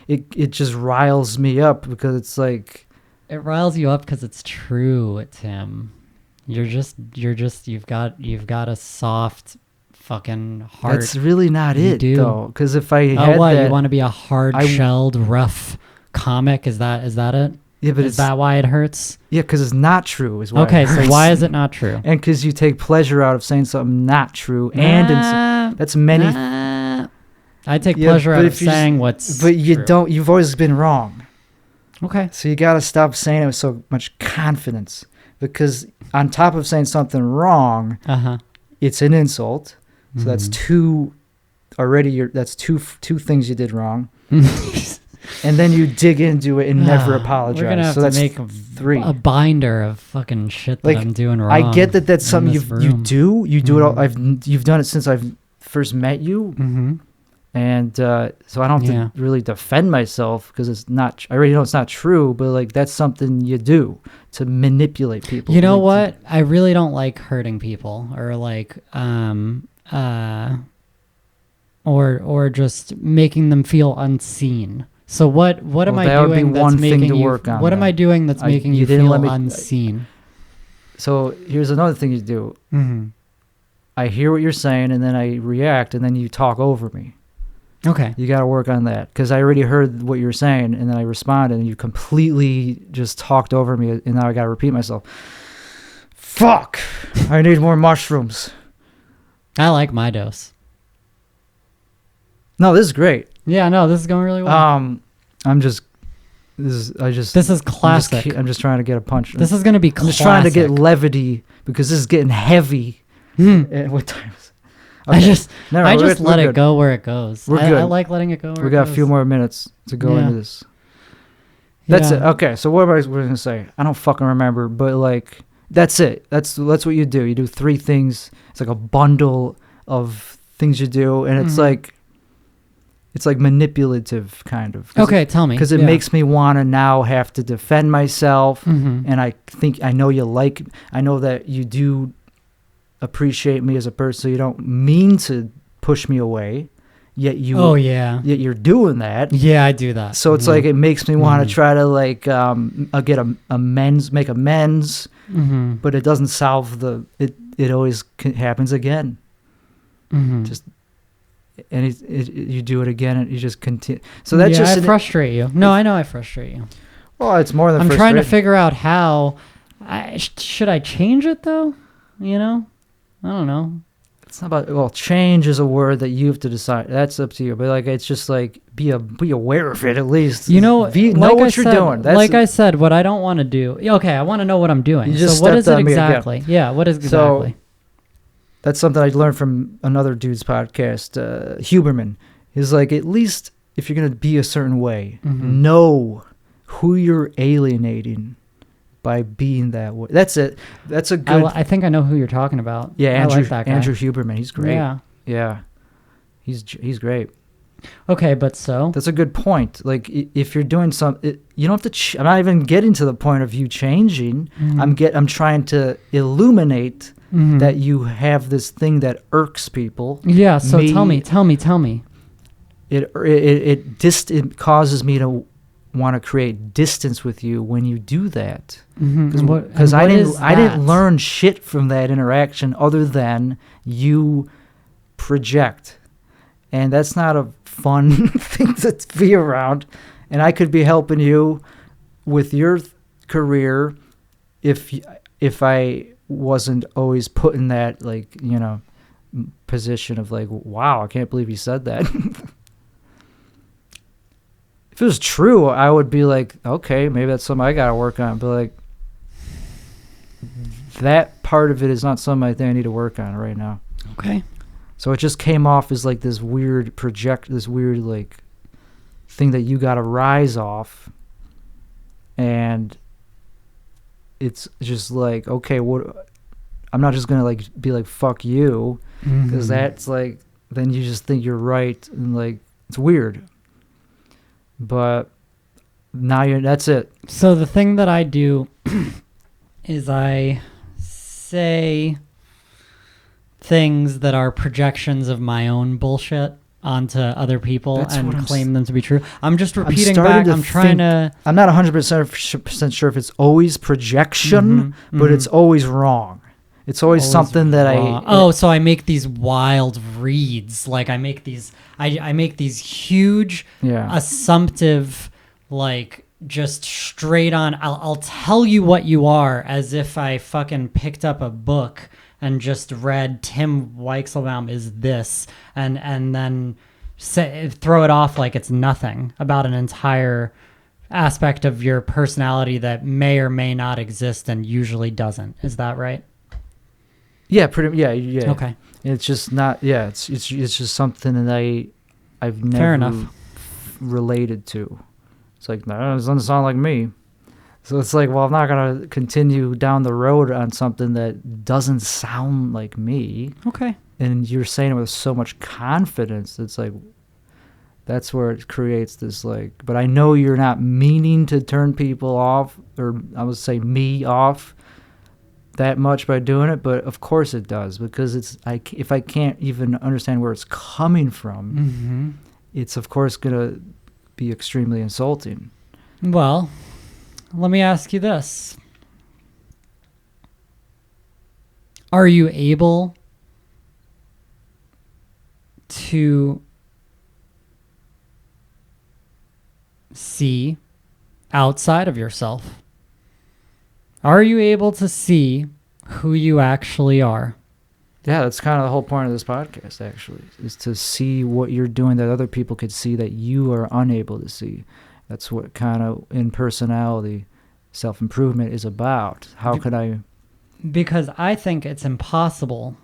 it just riles me up because it's like It riles you up because it's true, Tim. You've got a soft fucking heart. that's really not You it do. though. Because if I Oh, had what? that, You want to be a hard-shelled, rough comic? Is that it? yeah, but Is that why it hurts? yeah, because it's not true. Is why. Okay, it so hurts. why is it not true? And because you take pleasure out of saying something not true, and that's many. I take Yeah, pleasure but out of if you saying what's But you true. don't. You've always been wrong. Okay. So you got to stop saying it with so much confidence, because on top of saying something wrong, Uh-huh. it's an insult. So that's Mhm. two already. That's two things you did wrong, and then you dig into it and never apologize. We're gonna have so to that's make three. a binder of fucking shit that Like, I'm doing wrong. I get that that's in something this you room. do. You do it all. Mhm. You've done it since I've first met you. Mm-hmm. And so I don't have Yeah. to really defend myself because it's not. I already know it's not true, but like that's something you do to manipulate people. You know Like, what? I really don't like hurting people or like or just making them feel unseen. So what am Well, I that would be doing that's one thing making to you work on What am then. I doing that's making you you didn't feel let me- unseen? So here's another thing you do. Mm-hmm. I hear what you're saying, and then I react, and then you talk over me. Okay. You got to work on that because I already heard what you were saying, and then I responded, and you completely just talked over me, and now I got to repeat myself. Fuck! I need more mushrooms. I like my dose. No, this is great. Yeah, no, this is going really well. I'm just. This is classic. I'm just trying to get a punch. This is going to be I'm classic. just trying to get levity because this is getting heavy. What time is it? I just No, I we're just good. let We're it good. go where it goes. We're I good. like letting it go where We it got goes. a few more minutes to go Yeah. into this. That's Yeah. it. Okay, so what was I going to say? I don't fucking remember, but like, That's it. That's what you do. You do 3 things. It's like a bundle of things you do, and it's like manipulative kind of. Okay, tell me. Because it makes me want to now have to defend myself, and I know I know that you do appreciate me as a person, so you don't mean to push me away, yet yet you're doing that. Yeah, I do that. So it's like it makes me want to try to like make amends, but it doesn't solve it always happens again. Just and you do it again, and you just continue. So that's just I frustrate you. No, I know I frustrate you. Well, it's more than I'm trying to figure out how. Should I change it though? You know, I don't know. It's not about change is a word that you have to decide. That's up to you. But like, it's just like be aware of it at least. You know, know what you're doing. That's like I said, what I don't want to do. Okay, I want to know what I'm doing. So what is it exactly? Yeah, what is exactly? So, that's something I learned from another dude's podcast, Huberman. He's like, at least if you're going to be a certain way, know who you're alienating by being that way. That's it. That's a good... I think I know who you're talking about. Yeah, I like that guy. Andrew Huberman. He's great. Yeah. He's great. Okay, but so? That's a good point. Like, if you're doing something... You don't have to... I'm not even getting to the point of you changing. I'm trying to illuminate... that you have this thing that irks people. Yeah, so tell me. It causes me to want to create distance with you when you do that. Because I didn't learn shit from that interaction other than you project. And that's not a fun thing to be around. And I could be helping you with your career if I wasn't always put in that, like, you know, position of like, wow, I can't believe he said that. If it was true, I would be like, okay, maybe that's something I gotta work on. But like, that part of it is not something I think I need to work on right now. Okay. So it just came off as like this weird like thing that you gotta rise off, and it's just like, okay, what? I'm not just gonna like be like fuck you, because that's like, then you just think you're right, and like it's weird. But now that's it. So the thing that I do is I say things that are projections of my own bullshit onto other people and claim them to be true. I'm just repeating back. I'm not 100% sure if it's always projection, but it's always wrong. It's always something that so I make these wild reads. Like I make these huge, assumptive, like just straight on. I'll tell you what you are as if I fucking picked up a book and just read Tim Weichselbaum is this, and then throw it off like it's nothing about an entire aspect of your personality that may or may not exist and usually doesn't. Is that right? Yeah, yeah. Okay. It's just not. Yeah, it's just something that I've never related to. It's like, no, it doesn't sound like me. So it's like, well, I'm not going to continue down the road on something that doesn't sound like me. Okay. And you're saying it with so much confidence. It's like, that's where it creates this, like, but I know you're not meaning to turn people off, or I would say me off that much by doing it, but of course it does, because if I can't even understand where it's coming from, it's of course going to be extremely insulting. Well, let me ask you this. Are you able to see outside of yourself? Are you able to see who you actually are? Yeah, that's kind of the whole point of this podcast, actually, is to see what you're doing that other people could see that you are unable to see. That's what kind of, in personality, self-improvement is about. How could I... Because I think it's impossible.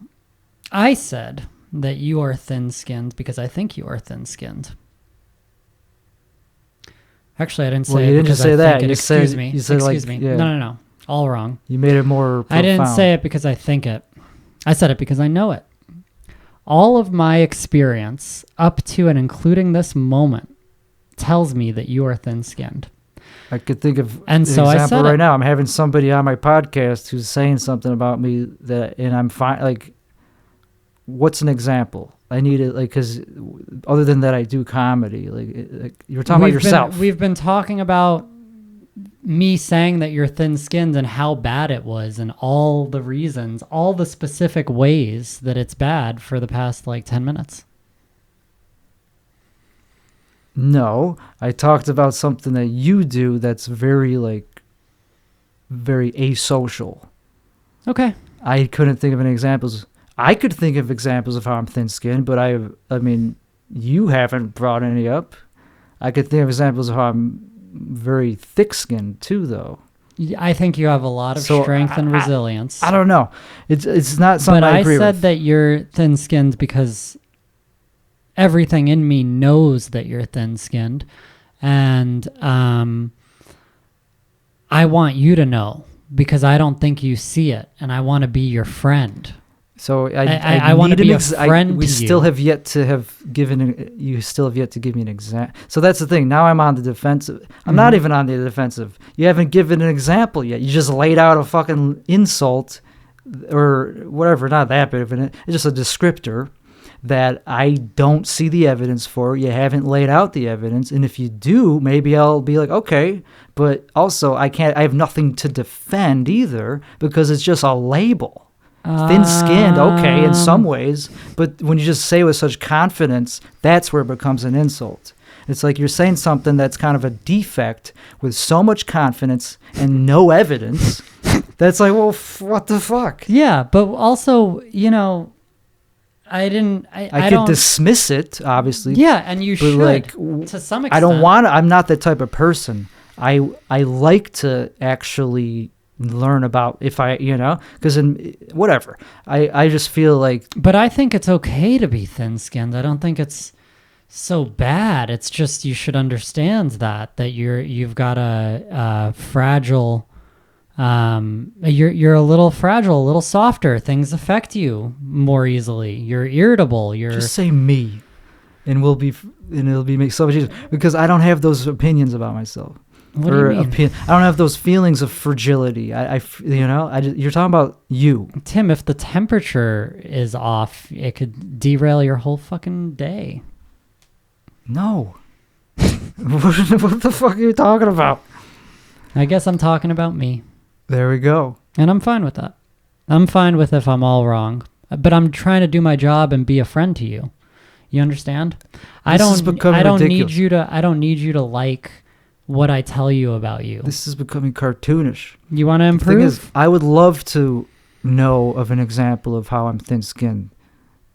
I said that you are thin-skinned because I think you are thin-skinned. Actually, I didn't say you didn't just say that. Excuse me. You said Excuse me. Yeah. No. All wrong. You made it more profound. I didn't say it because I think it. I said it because I know it. All of my experience up to and including this moment tells me that you are thin-skinned. I could think of and an so example right now. I'm having somebody on my podcast who's saying something about me and I'm fine. Like, what's an example? I need it, like, because other than that, I do comedy. Like you were talking about yourself. We've been talking about me saying that you're thin-skinned and how bad it was and all the reasons, all the specific ways that it's bad for the past, 10 minutes. No, I talked about something that you do that's very asocial. Okay. I couldn't think of any examples. I could think of examples of how I'm thin-skinned, but I mean, you haven't brought any up. I could think of examples of how I'm very thick-skinned too, though. I think you have a lot of strength and resilience. I don't know. It's not something I agree with. But I said that you're thin-skinned because everything in me knows that you're thin-skinned, and I want you to know because I don't think you see it, and I want to be your friend. So I want to be a friend. We still have yet to have given. You still have yet to give me an example. So that's the thing. Now I'm on the defensive. I'm not even on the defensive. You haven't given an example yet. You just laid out a fucking insult, or whatever. Not that big of an. It's just a descriptor that I don't see the evidence for. You haven't laid out the evidence, and if you do, maybe I'll be like, okay. But also, I have nothing to defend either because it's just a label. Thin-skinned, okay, in some ways, but when you just say it with such confidence, that's where it becomes an insult. It's like you're saying something that's kind of a defect with so much confidence and no evidence. That's like, well, what the fuck? Yeah, but also, I could dismiss it, obviously. Yeah, and you should, to some extent. I don't want to. I'm not that type of person. I like to actually learn about because in whatever I just feel like. But I think it's okay to be thin-skinned. I don't think it's so bad. It's just you should understand that you've got a fragile. You're a little fragile, a little softer. Things affect you more easily. You're irritable. Just say me, and it'll be make so much easier because I don't have those opinions about myself. What do you mean? I don't have those feelings of fragility. You're talking about you. Tim, if the temperature is off, it could derail your whole fucking day. No. What the fuck are you talking about? I guess I'm talking about me. There we go. And I'm fine with that. I'm fine with if I'm all wrong. But I'm trying to do my job and be a friend to you. You understand? I don't need you to like what I tell you about you. This is becoming cartoonish. You want to improve? The thing is, I would love to know of an example of how I'm thin-skinned.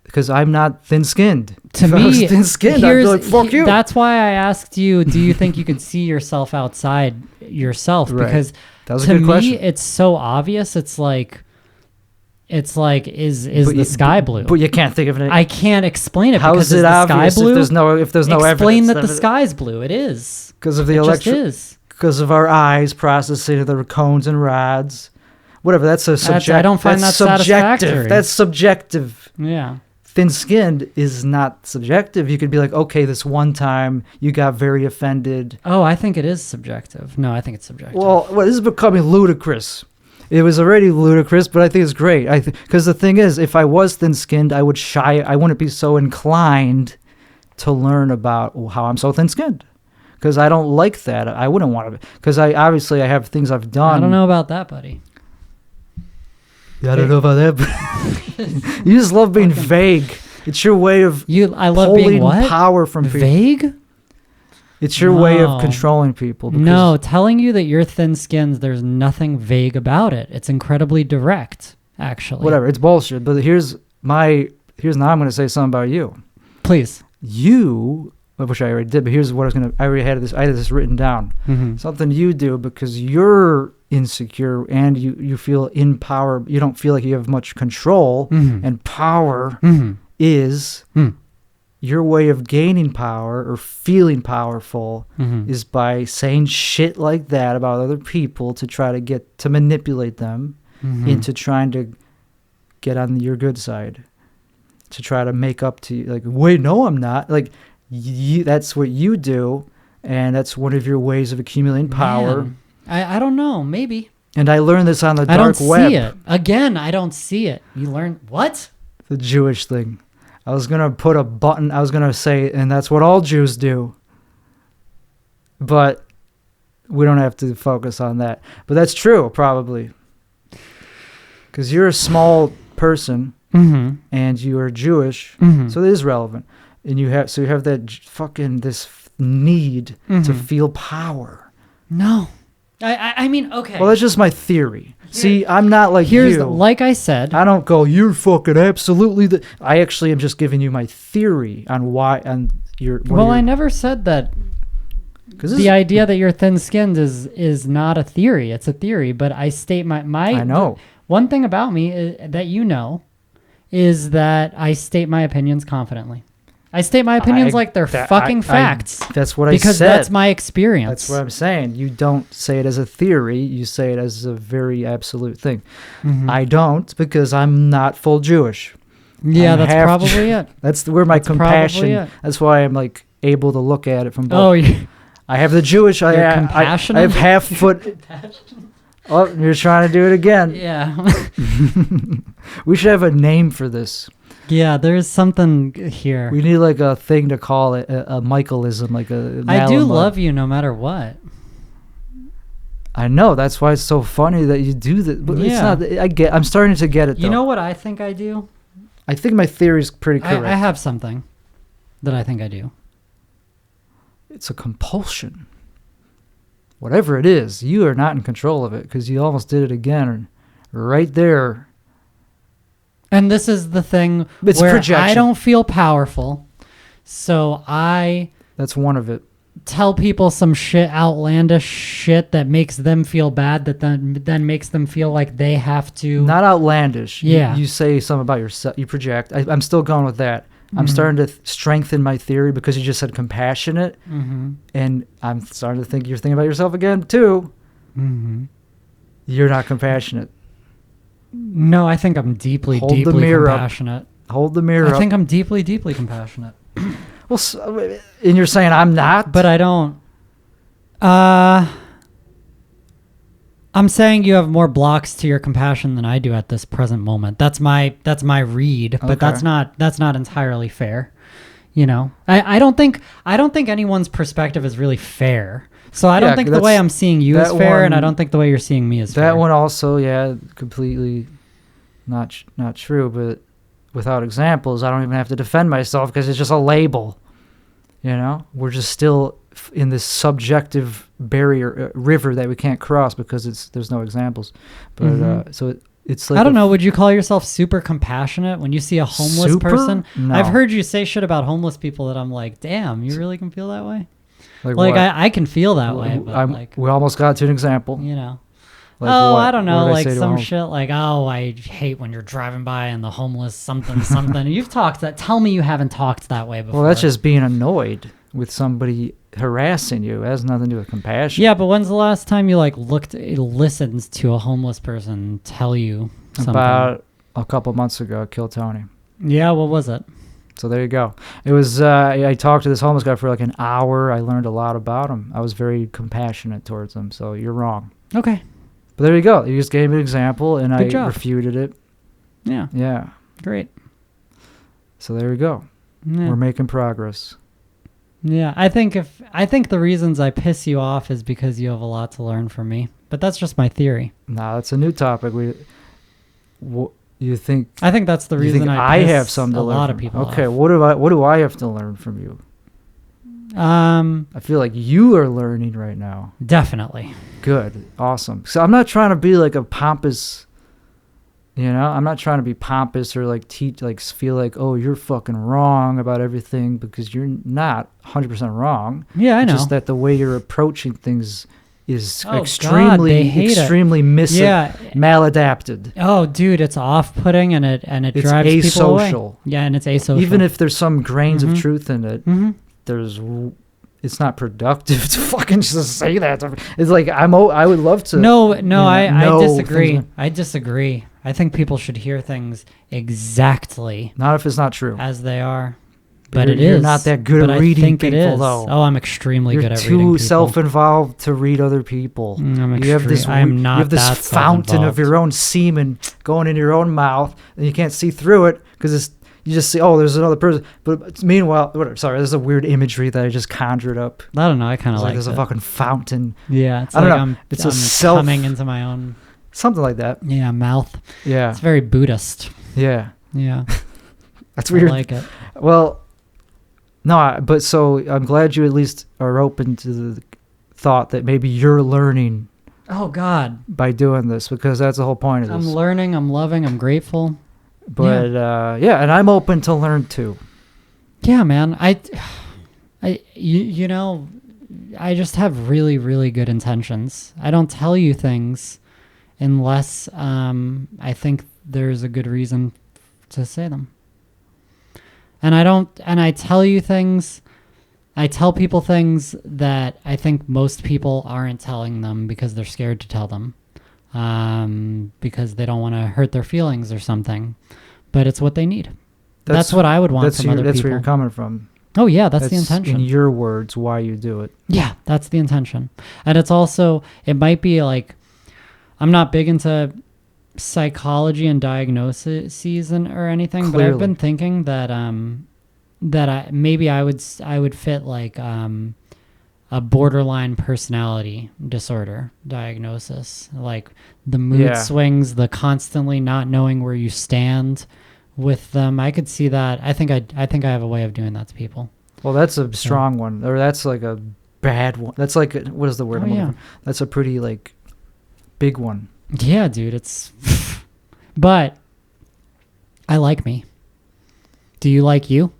Because I'm not thin-skinned. To if me, I was thin-skinned, I'd be like, fuck you. That's why I asked you, do you think you could see yourself outside yourself? Right. Because that was to a good me, question. it's so obvious. It's like, is the sky blue? But you can't think of it. I can't explain it. How because is it the obvious sky blue? if there's no Explain evidence? that the sky's blue. It is. Because of the electric. It just is. Because of our eyes processing the cones and rods. Whatever, that's a subjective. I don't find that satisfactory. That's subjective. Yeah. Thin-skinned is not subjective. You could be like, okay, this one time you got very offended. Oh, I think it is subjective. No, I think it's subjective. Well, this is becoming ludicrous. It was already ludicrous, but I think it's great. Because the thing is, if I was thin-skinned, I wouldn't be so inclined to learn about how I'm so thin-skinned. Because I don't like that. I wouldn't want to. Because I have things I've done. I don't know about that, buddy. I don't know about that, but you just love being vague. It's your way of I love being what? Power from people. Vague? It's your way of controlling people. No, telling you that you're thin-skinned, there's nothing vague about it. It's incredibly direct, actually. Whatever, it's bullshit. But here's now I'm going to say something about you. Please. I wish I already did, but here's what I already had this. I had this written down. Mm-hmm. Something you do because you're insecure and you feel in power. You don't feel like you have much control, mm-hmm. and power mm-hmm. is your way of gaining power or feeling powerful Mhm. is by saying shit like that about other people to try to manipulate them Mhm. into trying to get on your good side, to try to make up to you. Like, wait, no, I'm not. Like, that's what you do, and that's one of your ways of accumulating power. Man, I don't know. Maybe. And I learned this on the I don't dark web. see it. Again, I don't see it. You learn what? The Jewish thing. I was going to put a button. I was going to say, and that's what all Jews do. But we don't have to focus on that. But that's true, probably. Because you're a small person, Mm-hmm. and you are Jewish, Mhm. so it is relevant. And you have that fucking this need to feel power. No. I mean, okay. Well, that's just my theory. See, I'm not like Here's you. like I said. I don't go, you're fucking absolutely I actually am just giving you my theory on why, and I never said that. The idea that you're thin-skinned is not a theory. It's a theory, but I state my I know. One thing about me that you know is that I state my opinions confidently. I state my opinions like they're fucking facts. That's what I said. Because that's my experience. That's what I'm saying. You don't say it as a theory. You say it as a very absolute thing. Mhm. I don't, because I'm not full Jewish. Yeah, I'm that's half probably it. That's where my That's probably compassion. it. That's why I'm like able to look at it from both. Oh, you I have the Jewish. I compassionate? have half foot. Oh, you're trying to do it again. Yeah. We should have a name for this. Yeah, there's something here. We need like a thing to call it, a Michaelism, like a I do Malamud. love you no matter what. I know, that's why it's so funny that you do that. But it's Yeah. not. I'm starting to get it. Though. You know what I think I do? I think my theory is pretty correct. I have something that I think I do. It's a compulsion. Whatever it is, you are not in control of it, because you almost did it again, right there. And this is the thing It's where projection. I don't feel powerful, so I That's one of it. tell people some shit, outlandish shit that makes them feel bad, that then makes them feel like they have to. Not outlandish. Yeah. You say something about yourself. You project. I'm still going with that. I'm Mhm. starting to strengthen my theory because you just said compassionate, Mm-hmm. and I'm starting to think you're thinking about yourself again too. Mm-hmm. You're not compassionate. No, I think I'm deeply, Hold the deeply mirror up. compassionate. Hold the mirror I up. think I'm deeply, deeply compassionate. Well, and you're saying I'm not? But I don't. I'm saying you have more blocks to your compassion than I do at this present moment. That's my read, but Okay. that's not entirely fair. You know, I don't think anyone's perspective is really fair. So I don't Yeah, think the way that's- I'm seeing you is that fair, and I one- don't think the way you're seeing me is fair. That one also, yeah, completely not true. But without examples, I don't even have to defend myself because it's just a label. You know, we're just still in this subjective barrier river that we can't cross because there's no examples. But Mhm. so it's like I don't know. Would you call yourself super compassionate when you see a homeless Super? person? No. I've heard you say shit about homeless people that I'm like, damn, you really can feel that way? Like what? I can feel that way, but like, we almost got to an example. you know. Like Oh, what? I don't What know, did I like say to some him? shit like, oh, I hate when you're driving by and the homeless something something. You've talked that. Tell me you haven't talked that way before. Well, that's just being annoyed with somebody harassing you. It has nothing to do with compassion. Yeah, but when's the last time you like listened to a homeless person tell you something? About a couple months ago, I killed Tony. Yeah, what was it? So there you go. It was, I talked to this homeless guy for like an hour. I learned a lot about him. I was very compassionate towards him. So you're wrong. Okay. But there you go. You just gave me an example, and Good I job. refuted it. Yeah. Yeah. Great. So there you go. Yeah. We're making progress. Yeah, I think the reasons I piss you off is because you have a lot to learn from me. But that's just my theory. Nah, that's a new topic. You think? I think that's the You reason think I I piss have something to a learn lot from of you? people Okay, off. what do I have to learn from you? I feel like you are learning right now. Definitely. Good, awesome. So I'm not trying to be like a pompous. You know, I'm not trying to be pompous or like feel like, oh, you're fucking wrong about everything, because you're not 100% wrong. Yeah, I know. Just that the way you're approaching things is Oh, extremely God, they hate it. extremely maladapted. Oh, dude, it's off-putting and it It's drives people away. asocial. Yeah, and it's asocial. Even if there's some grains of truth in it, Mm-hmm. it's not productive to fucking just say that. It's like I would love to. No, I I disagree. I disagree. I think people should hear things exactly Not if it's not true. as they are. But You're not that good at reading I think people, it is. though. Oh, I'm extremely You're good at reading people. too self-involved to read other people. I'm You have this. I'm not You have this that fountain of self-involved. your own semen going in your own mouth, and you can't see through it because you just see, oh, there's another person. But meanwhile, whatever. Sorry, this is a weird imagery that I just conjured up. I don't know. I kind of It's like there's a fucking fountain, Yeah, it's I don't like know. I'm, It's I'm a self- coming into my own something like that. mouth. Yeah, It's very Buddhist. yeah. Yeah, That's I weird. like it. Well, no, but so I'm glad you at least are open to the thought that maybe you're learning Oh God, by doing this, because that's the whole point of I'm this. learning. I'm loving. I'm grateful. But yeah, and I'm open to learn too. Yeah, man. You know, I just have really, really good intentions. I don't tell you things unless I think there's a good reason to say them. And I tell you things, I tell people things that I think most people aren't telling them because they're scared to tell them. Because they don't want to hurt their feelings or something. But it's what they need. That's what I would want from other That's people. where you're coming from. Oh, yeah, that's the intention. In your words, why you do it. Yeah, that's the intention. And it's also, it might be like, I'm not big into psychology and diagnoses or anything, but I've been thinking that I would fit like a borderline personality disorder diagnosis, like the mood swings, the constantly not knowing where you stand with them. I could see that. I think I have a way of doing that to people. Well, that's a strong one, or that's like a bad one. That's like what is the word? That's a pretty like big one. Yeah, dude. But I like me. Do you like you?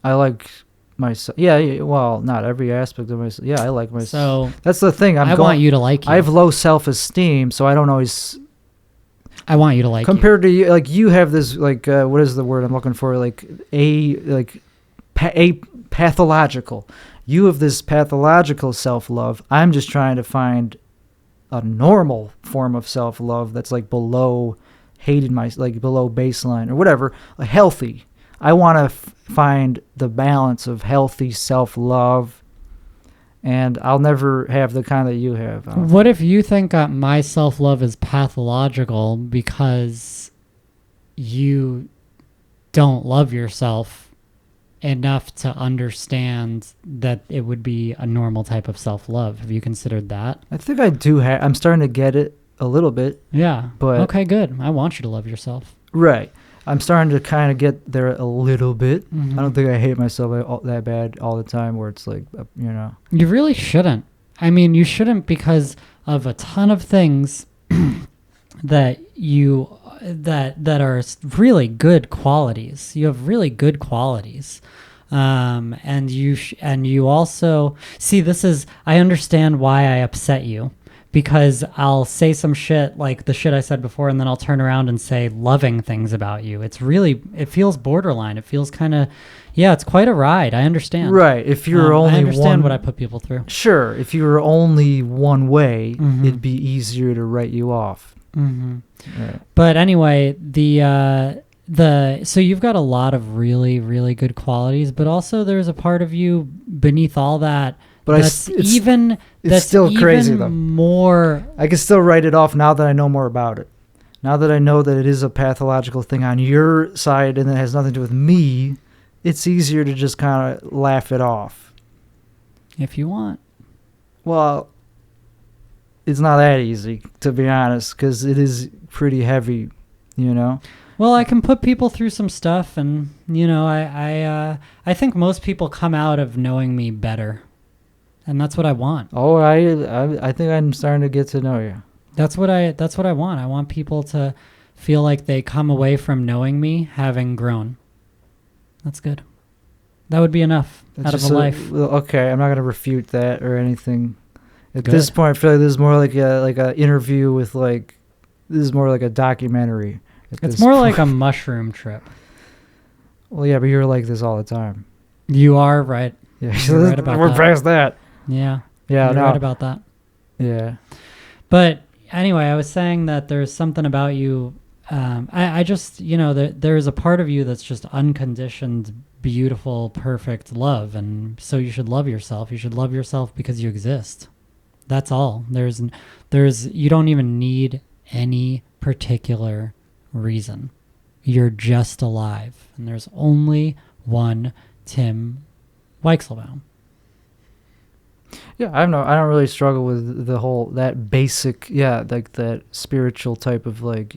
I like myself. Yeah, well, not every aspect of myself. Yeah, I like myself. So that's the thing. I want you to like you. I have low self-esteem, so I don't always. I want you to like compared to you. Like you have this like what is the word I'm looking for? Like pathological. You have this pathological self-love. I'm just trying to find a normal form of self-love that's like below below baseline or whatever, healthy. I want to find the balance of healthy self-love, and I'll never have the kind that you have. What if you think my self-love is pathological because you don't love yourself enough to understand that it would be a normal type of self-love? Have you considered that? I think I do I'm starting to get it a little bit. Yeah. But okay, good. I want you to love yourself. Right. I'm starting to kind of get there a little bit. Mm-hmm. I don't think I hate myself that bad all the time where it's like, You really shouldn't. I mean, you shouldn't, because of a ton of things that are really good qualities. You have really good qualities. And you also see, I understand why I upset you, because I'll say some shit like the shit I said before, and then I'll turn around and say loving things about you. It feels borderline. It feels kind of, it's quite a ride. I understand. Right. If you're only I understand what I put people through. Sure. If you were only one way, Mm-hmm. it'd be easier to write you off. Mm-hmm. Right. But anyway, so you've got a lot of really, really good qualities, but also there's a part of you beneath all that. But that's it's still crazy though. More. I can still write it off now that I know more about it. Now that I know that it is a pathological thing on your side and it has nothing to do with me, it's easier to just kind of laugh it off. If you want. Well, it's not that easy, to be honest, because it is pretty heavy, Well, I can put people through some stuff, and I think most people come out of knowing me better. And that's what I want. Oh, I think I'm starting to get to know you. That's what I want. I want people to feel like they come away from knowing me having grown. That's good. That would be enough out of a life. Okay, I'm not going to refute that or anything. At Good. this point, I feel like this is more like a interview with like. This is more like a documentary. It's more like a mushroom trip. Well, yeah, but you're like this all the time. You are right. Yeah, You're right about we're that. past that. Yeah. Yeah, You're no. right about that. Yeah. But anyway, I was saying that there's something about you. I just, there's a part of you that's just unconditioned, beautiful, perfect love. And so you should love yourself. You should love yourself because you exist. That's all. You don't even need any particular reason. You're just alive. And there's only one Tim Weichselbaum. Yeah, I don't really struggle with the whole that basic, like that spiritual type of like,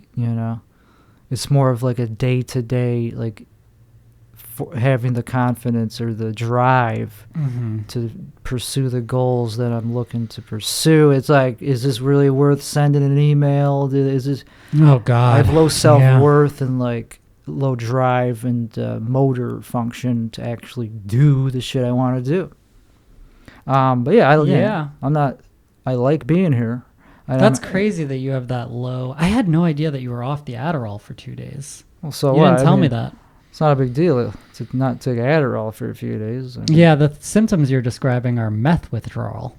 it's more of like a day-to-day like for having the confidence or the drive to pursue the goals that I'm looking to pursue. It's like, is this really worth sending an email? Is this? Oh God, I have low self-worth and like low drive and motor function to actually do the shit I want to do. But yeah, I'm not. I like being here. That's crazy that you have that low. I had no idea that you were off the Adderall for 2 days. Well, so you what? didn't tell me that. It's not a big deal to not take Adderall for a few days. Yeah, the symptoms you're describing are meth withdrawal.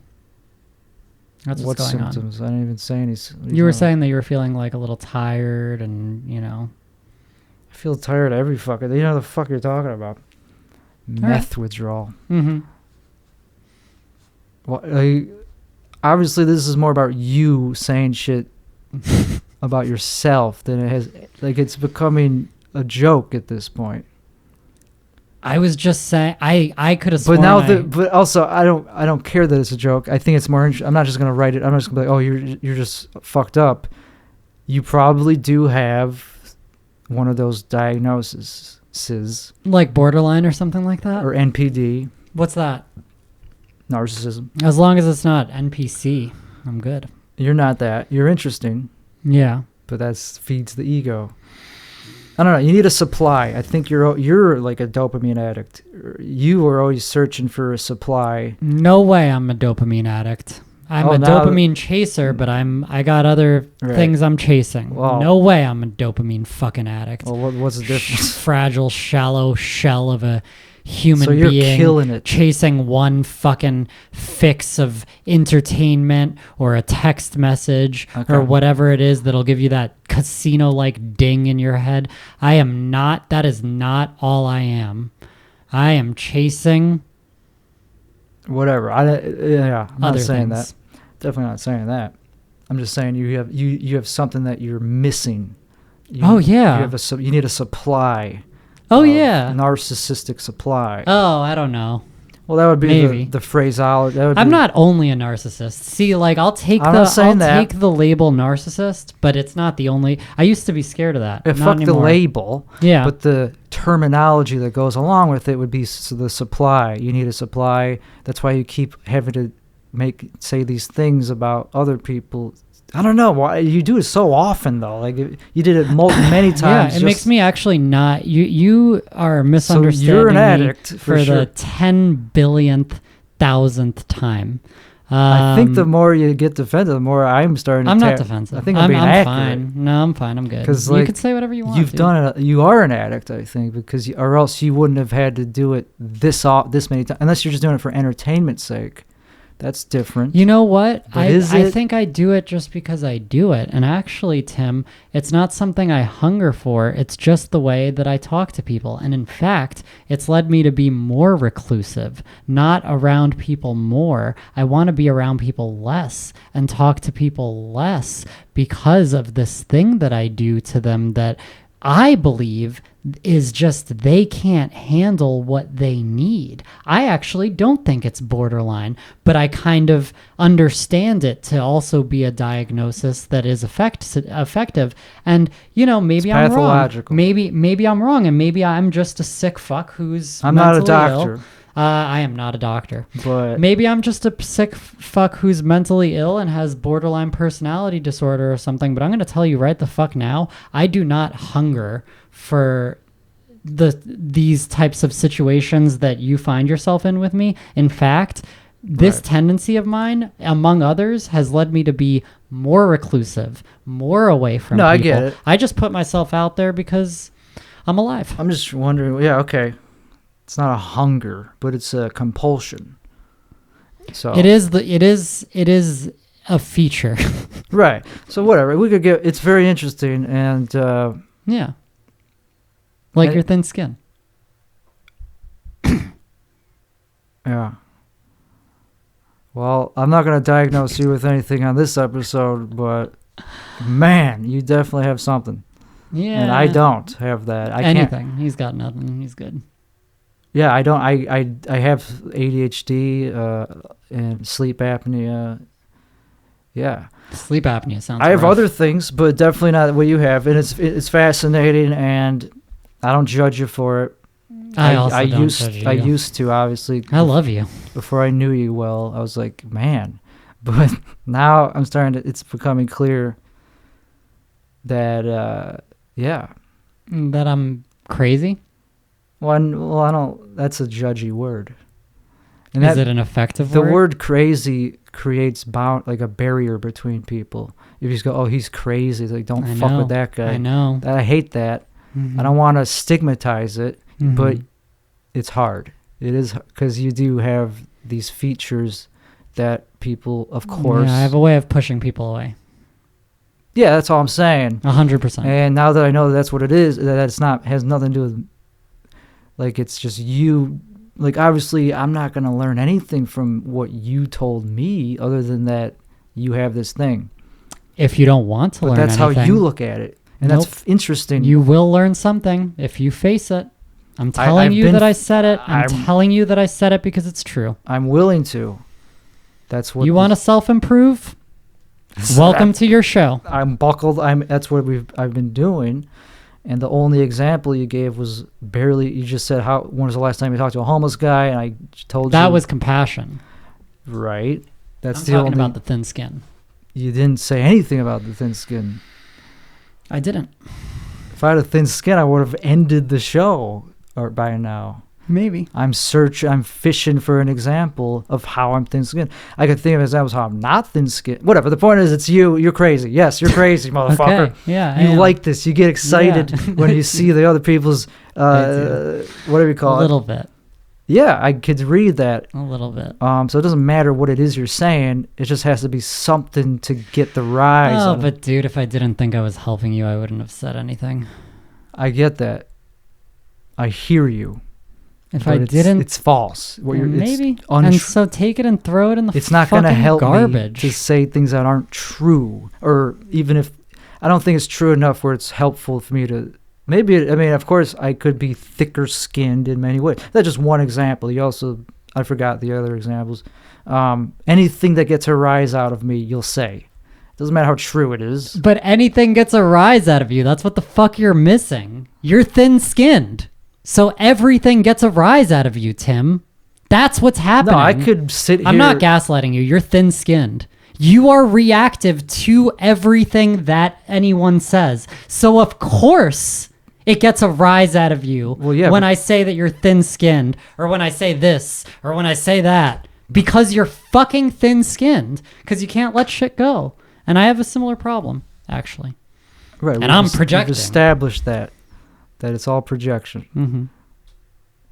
That's what what's going symptoms? I didn't even say any. You were saying that you were feeling like a little tired, and I feel tired every fucking. You know the fuck you're talking about. Meth withdrawal. Mm-hmm. Well, obviously this is more about you saying shit about yourself than it has. Like it's becoming a joke at this point. I was just saying I could have sworn. But now but also I don't care that it's a joke. I think it's more. I'm not just gonna write it. I'm not just gonna be like, oh, you're just fucked up. You probably do have one of those diagnoses, like borderline or something like that, or NPD. What's that? Narcissism. As long as it's not NPC, I'm good. You're not that. You're interesting. Yeah. But that feeds the ego. I don't know. You need a supply. I think you're like a dopamine addict. You are always searching for a supply. No way I'm a dopamine addict. I'm a dopamine chaser, but I got other things I'm chasing. Well, no way I'm a dopamine fucking addict. Well, what's the difference? Fragile, shallow shell of a human so you're being killing it. Chasing one fucking fix of entertainment or a text message or whatever it is that'll give you that casino-like ding in your head. That is not all I am. I am chasing whatever. I'm not saying things. that. Definitely not saying that. I'm just saying you have something that you're missing. You need a supply. Oh, yeah. Narcissistic supply. Oh, I don't know. Well, that would be the phraseology. I'm not only a narcissist. See, like I'll take the label narcissist, but it's not the only. I used to be scared of that. Fuck the label. Yeah. But the terminology that goes along with it would be the supply. You need a supply. That's why you keep having to say these things about other people. I don't know why you do it so often though. Like you did it many times. Yeah, it makes me actually not. You are misunderstanding. So you're an addict for the 10 billionth thousandth time. I think the more you get defensive, the more I'm starting. I'm not defensive. I think I'm being accurate. Fine. No, I'm fine. I'm good. Because you can say whatever you want. You've done it. You are an addict, I think, because or else you wouldn't have had to do it this many times, unless you're just doing it for entertainment's sake. That's different. You know what? I think I do it just because I do it. And actually, Tim, it's not something I hunger for. It's just the way that I talk to people. And in fact, it's led me to be more reclusive, not around people more. I want to be around people less and talk to people less because of this thing that I do to them that I believe is just they can't handle what they need. I actually don't think it's borderline, but I kind of understand it to also be a diagnosis that is effective. And, maybe I'm wrong. Maybe I'm wrong, and maybe I'm just a sick fuck who's I'm not a doctor. I am not a doctor. But maybe I'm just a sick fuck who's mentally ill and has borderline personality disorder or something. But I'm going to tell you right the fuck now, I do not hunger for these types of situations that you find yourself in with me. In fact, This Right. tendency of mine, among others, has led me to be more reclusive, more away from No, people. I get it. I just put myself out there because I'm alive. I'm just wondering. Yeah, okay. It's not a hunger, but it's a compulsion. So It is a feature. right. So whatever. We could get. It's very interesting, and Yeah. Like And- your thin skin. yeah. Well, I'm not going to diagnose you with anything on this episode, but man, you definitely have something. Yeah. And I don't have that. I can't. Anything. He's got nothing. He's good. Yeah, I don't. I have ADHD and sleep apnea. Yeah, Sleep apnea sounds I have rough. other things, but definitely not what you have. And it's fascinating, and I don't judge you for it. I also don't judge you. I used to, obviously. I love you. Before I knew you well, I was like, man. But now I'm starting to. It's becoming clear that yeah. That I'm crazy? Well, I don't. That's a judgy word. And Is that, it an effective the word? word crazy creates like a barrier between people. If you just go, oh, he's crazy, it's like, don't I fuck know. with that guy. I know. I hate that. Mhm. I don't want to stigmatize it, Mhm. but it's hard. It is because you do have these features that people, of course. Yeah, I have a way of pushing people away. Yeah, that's all I'm saying. 100%. And now that I know that's what it is, that it's not, has nothing to do with, like, it's just you. Like, obviously, I'm not going to learn anything from what you told me other than that you have this thing. If you don't want to But learn that's anything, how you look at it. And Nope. that's interesting. you will learn something if you face it. I'm telling I've you been- that I said it. I'm I'm- telling you that I said it because it's true. I'm willing to. That's what You want to self-improve? Welcome to your show. I'm buckled. That's what I've been doing. And the only example you gave was barely. You just said when was the last time you talked to a homeless guy? And I told you That was compassion. right. That's I'm the talking only. about the thin skin. You didn't say anything about the thin skin. I didn't. If I had a thin skin, I would have ended the show by now. Maybe. I'm fishing for an example of how I'm thin-skinned. I could think of examples how I'm not thin-skinned. Whatever. The point is, it's you. You're crazy. Yes, you're crazy, motherfucker. Okay. Yeah. I You am. like this. You get excited Yeah. when you see the other people's, do. whatever you call a little bit. Yeah, I could read that. A little bit. So it doesn't matter what it is you're saying. It just has to be something to get the rise. Oh, out of it. but dude, if I didn't think I was helping you, I wouldn't have said anything. I get that. I hear you. If but I it's, didn't, it's false. What you're, maybe. It's And untrue. so take it and throw it in the It's not going to fucking help garbage. me to say things that aren't true, or even if I don't think it's true enough where it's helpful for me to. Maybe I mean, of course, I could be thicker skinned in many ways. That's just one example. You also, I forgot the other examples. Anything that gets a rise out of me, you'll say. Doesn't matter how true it is. But anything gets a rise out of you. That's what the fuck you're missing. You're thin-skinned. So everything gets a rise out of you, Tim. That's what's happening. No, I could sit here. I'm not gaslighting you. You're thin-skinned. You are reactive to everything that anyone says. So of course it gets a rise out of you Well, yeah, when but- I say that you're thin-skinned, or when I say this, or when I say that. Because you're fucking thin-skinned. Because you can't let shit go. And I have a similar problem, actually. Right, and I'm we've projecting. established that it's all projection. Mm-hmm.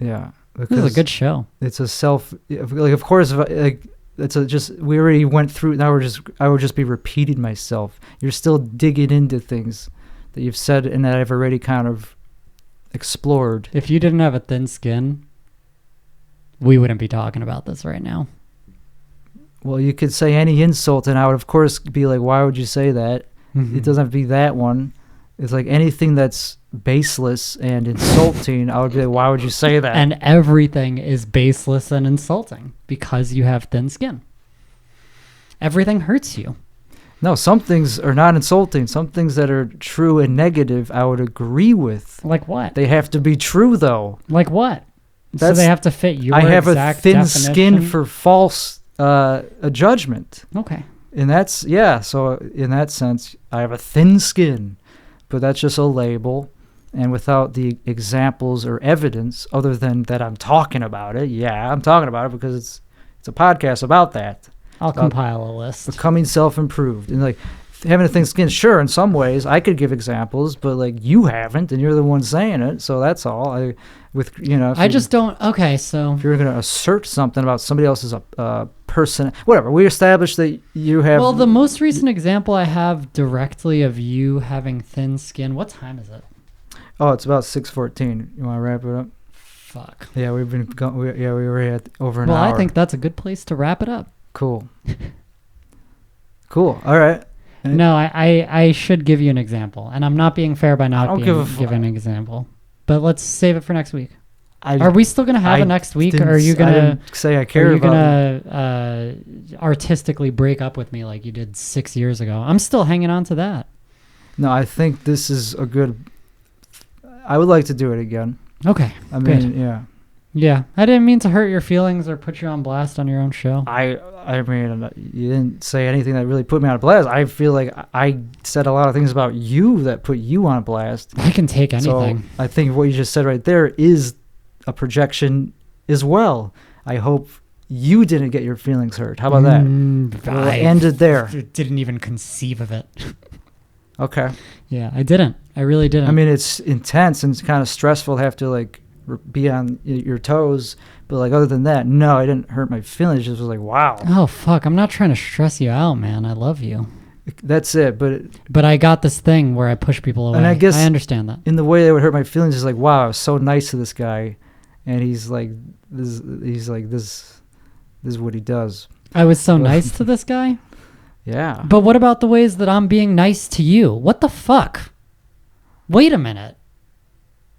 Yeah, This is a good show. It's a like. Of course, we already went through. Now I would just be repeating myself. You're still digging into things that you've said and that I've already kind of explored. If you didn't have a thin skin, we wouldn't be talking about this right now. Well, you could say any insult, and I would, of course, be like, "Why would you say that?" Mhm. It doesn't have to be that one. It's like anything that's baseless and insulting. I would be like, "Why would you say that?" And everything is baseless and insulting because you have thin skin. Everything hurts you. No, some things are not insulting. Some things that are true and negative, I would agree with. Like what? They have to be true, though. Like what? So That's- they have to fit your I have a exact thin definition? skin for false a judgment. Okay. And that's, yeah, so in that sense, I have a thin skin. But that's just a label. And without the examples or evidence, other than that I'm talking about it, yeah, I'm talking about it because It's a podcast about that. I'll compile a list. Becoming self-improved. And like having a thin skin, sure, in some ways I could give examples, but like you haven't, and you're the one saying it, so that's all. I just don't. Okay, so if you're going to assert something about somebody else's person, whatever. We established that you have. Well, the most recent example I have directly of you having thin skin. What time is it? Oh, it's about 6:14. You want to wrap it up? Fuck. Yeah, we've been going. We were at over an hour. Well, I think that's a good place to wrap it up. Cool. Cool. All right. No, I should give you an example, and I'm not being fair by not giving an example. But let's save it for next week. Are we still gonna have it next week, or are you gonna? I didn't say I care about. Are you gonna artistically break up with me like you did 6 years ago? I'm still hanging on to that. No, I think this is a good. I would like to do it again. Okay. I mean, good. yeah. Yeah, I didn't mean to hurt your feelings or put you on blast on your own show. I mean, you didn't say anything that really put me on blast. I feel like I said a lot of things about you that put you on blast. I can take anything. So I think what you just said right there is a projection as well. I hope you didn't get your feelings hurt. How about that? I ended there. Didn't even conceive of it. Okay. Yeah, I didn't. I really didn't. I mean, it's intense and it's kind of stressful to have to like be on your toes, but like other than that, no, I didn't hurt my feelings. It just was like, wow. Oh fuck, I'm not trying to stress you out, man. I love you. That's it. But I got this thing where I push people away. And I guess I understand that. In the way that would hurt my feelings is like, wow, I was so nice to this guy, and he's like this. He's like this. This is what he does. I was so nice to this guy. Yeah. But what about the ways that I'm being nice to you? What the fuck? Wait a minute.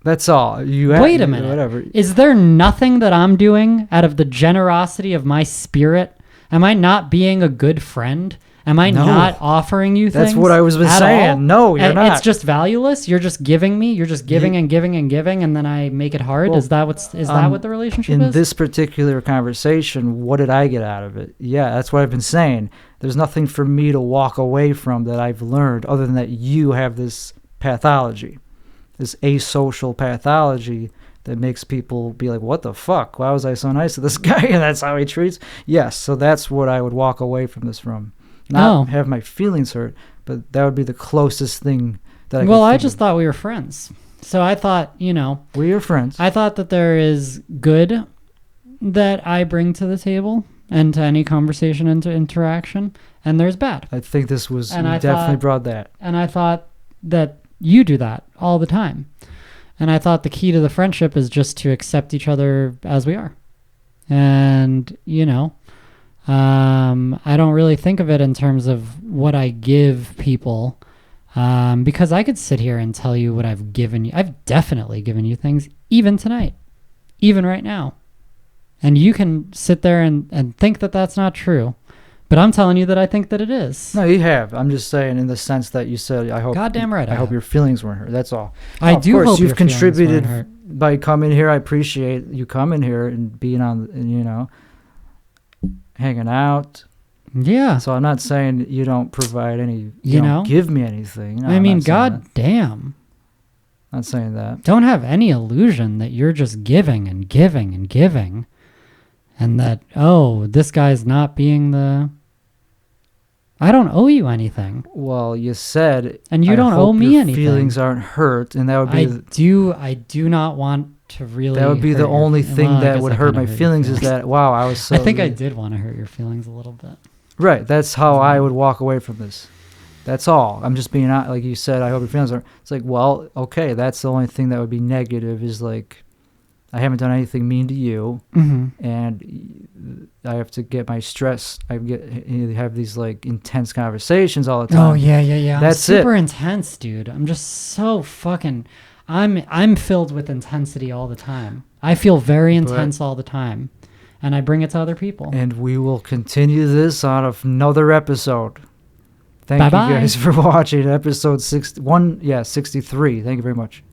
That's all. Wait a minute. Whatever. Is there nothing that I'm doing out of the generosity of my spirit? Am I not being a good friend? Am I not offering you things? That's what I was been saying. All? No, you're not. It's just valueless. You're just giving me. You're just giving and giving and giving, and then I make it hard. Well, is that what the relationship is? In this particular conversation, what did I get out of it? Yeah, that's what I've been saying. There's nothing for me to walk away from that I've learned other than that you have this pathology, this asocial pathology that makes people be like, what the fuck? Why was I so nice to this guy? And that's how he treats. Yes, so that's what I would walk away from this from. Not have my feelings hurt, but that would be the closest thing that I could I just thought we were friends. So I thought, we are friends. I thought that there is good that I bring to the table and to any conversation and to interaction, and there's bad. I think this was, definitely brought that. And I thought that you do that all the time. And I thought the key to the friendship is just to accept each other as we are. And, I don't really think of it in terms of what I give people, because I could sit here and tell you what I've given you. I've definitely given you things, even tonight, even right now. And you can sit there and think that that's not true. But I'm telling you that I think that it is. No, you have. I'm just saying in the sense that you said, I hope. Goddamn right. I hope your feelings weren't hurt. That's all. I do hope you've contributed by coming here. I appreciate you coming here and being on, and, hanging out. Yeah. So I'm not saying you don't provide any, you don't give me anything. No, I mean, god damn. Not saying that. Don't have any illusion that you're just giving and giving and giving. And that, this guy's not being the... I don't owe you anything. Well, you said... And you don't owe me anything. Feelings aren't hurt, and that would be... I do not want to really... That would be the only thing that would hurt my feelings is that, wow, I was so... I think I did want to hurt your feelings a little bit. Right, that's how I would walk away from this. That's all. I'm just being, like you said, I hope your feelings aren't... It's like, well, okay, that's the only thing that would be negative is like... I haven't done anything mean to you, and I have to get my stress. Have these like intense conversations all the time. Oh yeah. That's super intense, dude. I'm just so fucking. I'm filled with intensity all the time. I feel very intense all the time, and I bring it to other people. And we will continue this on another episode. Thank Bye-bye. you guys for watching episode 63. Thank you very much.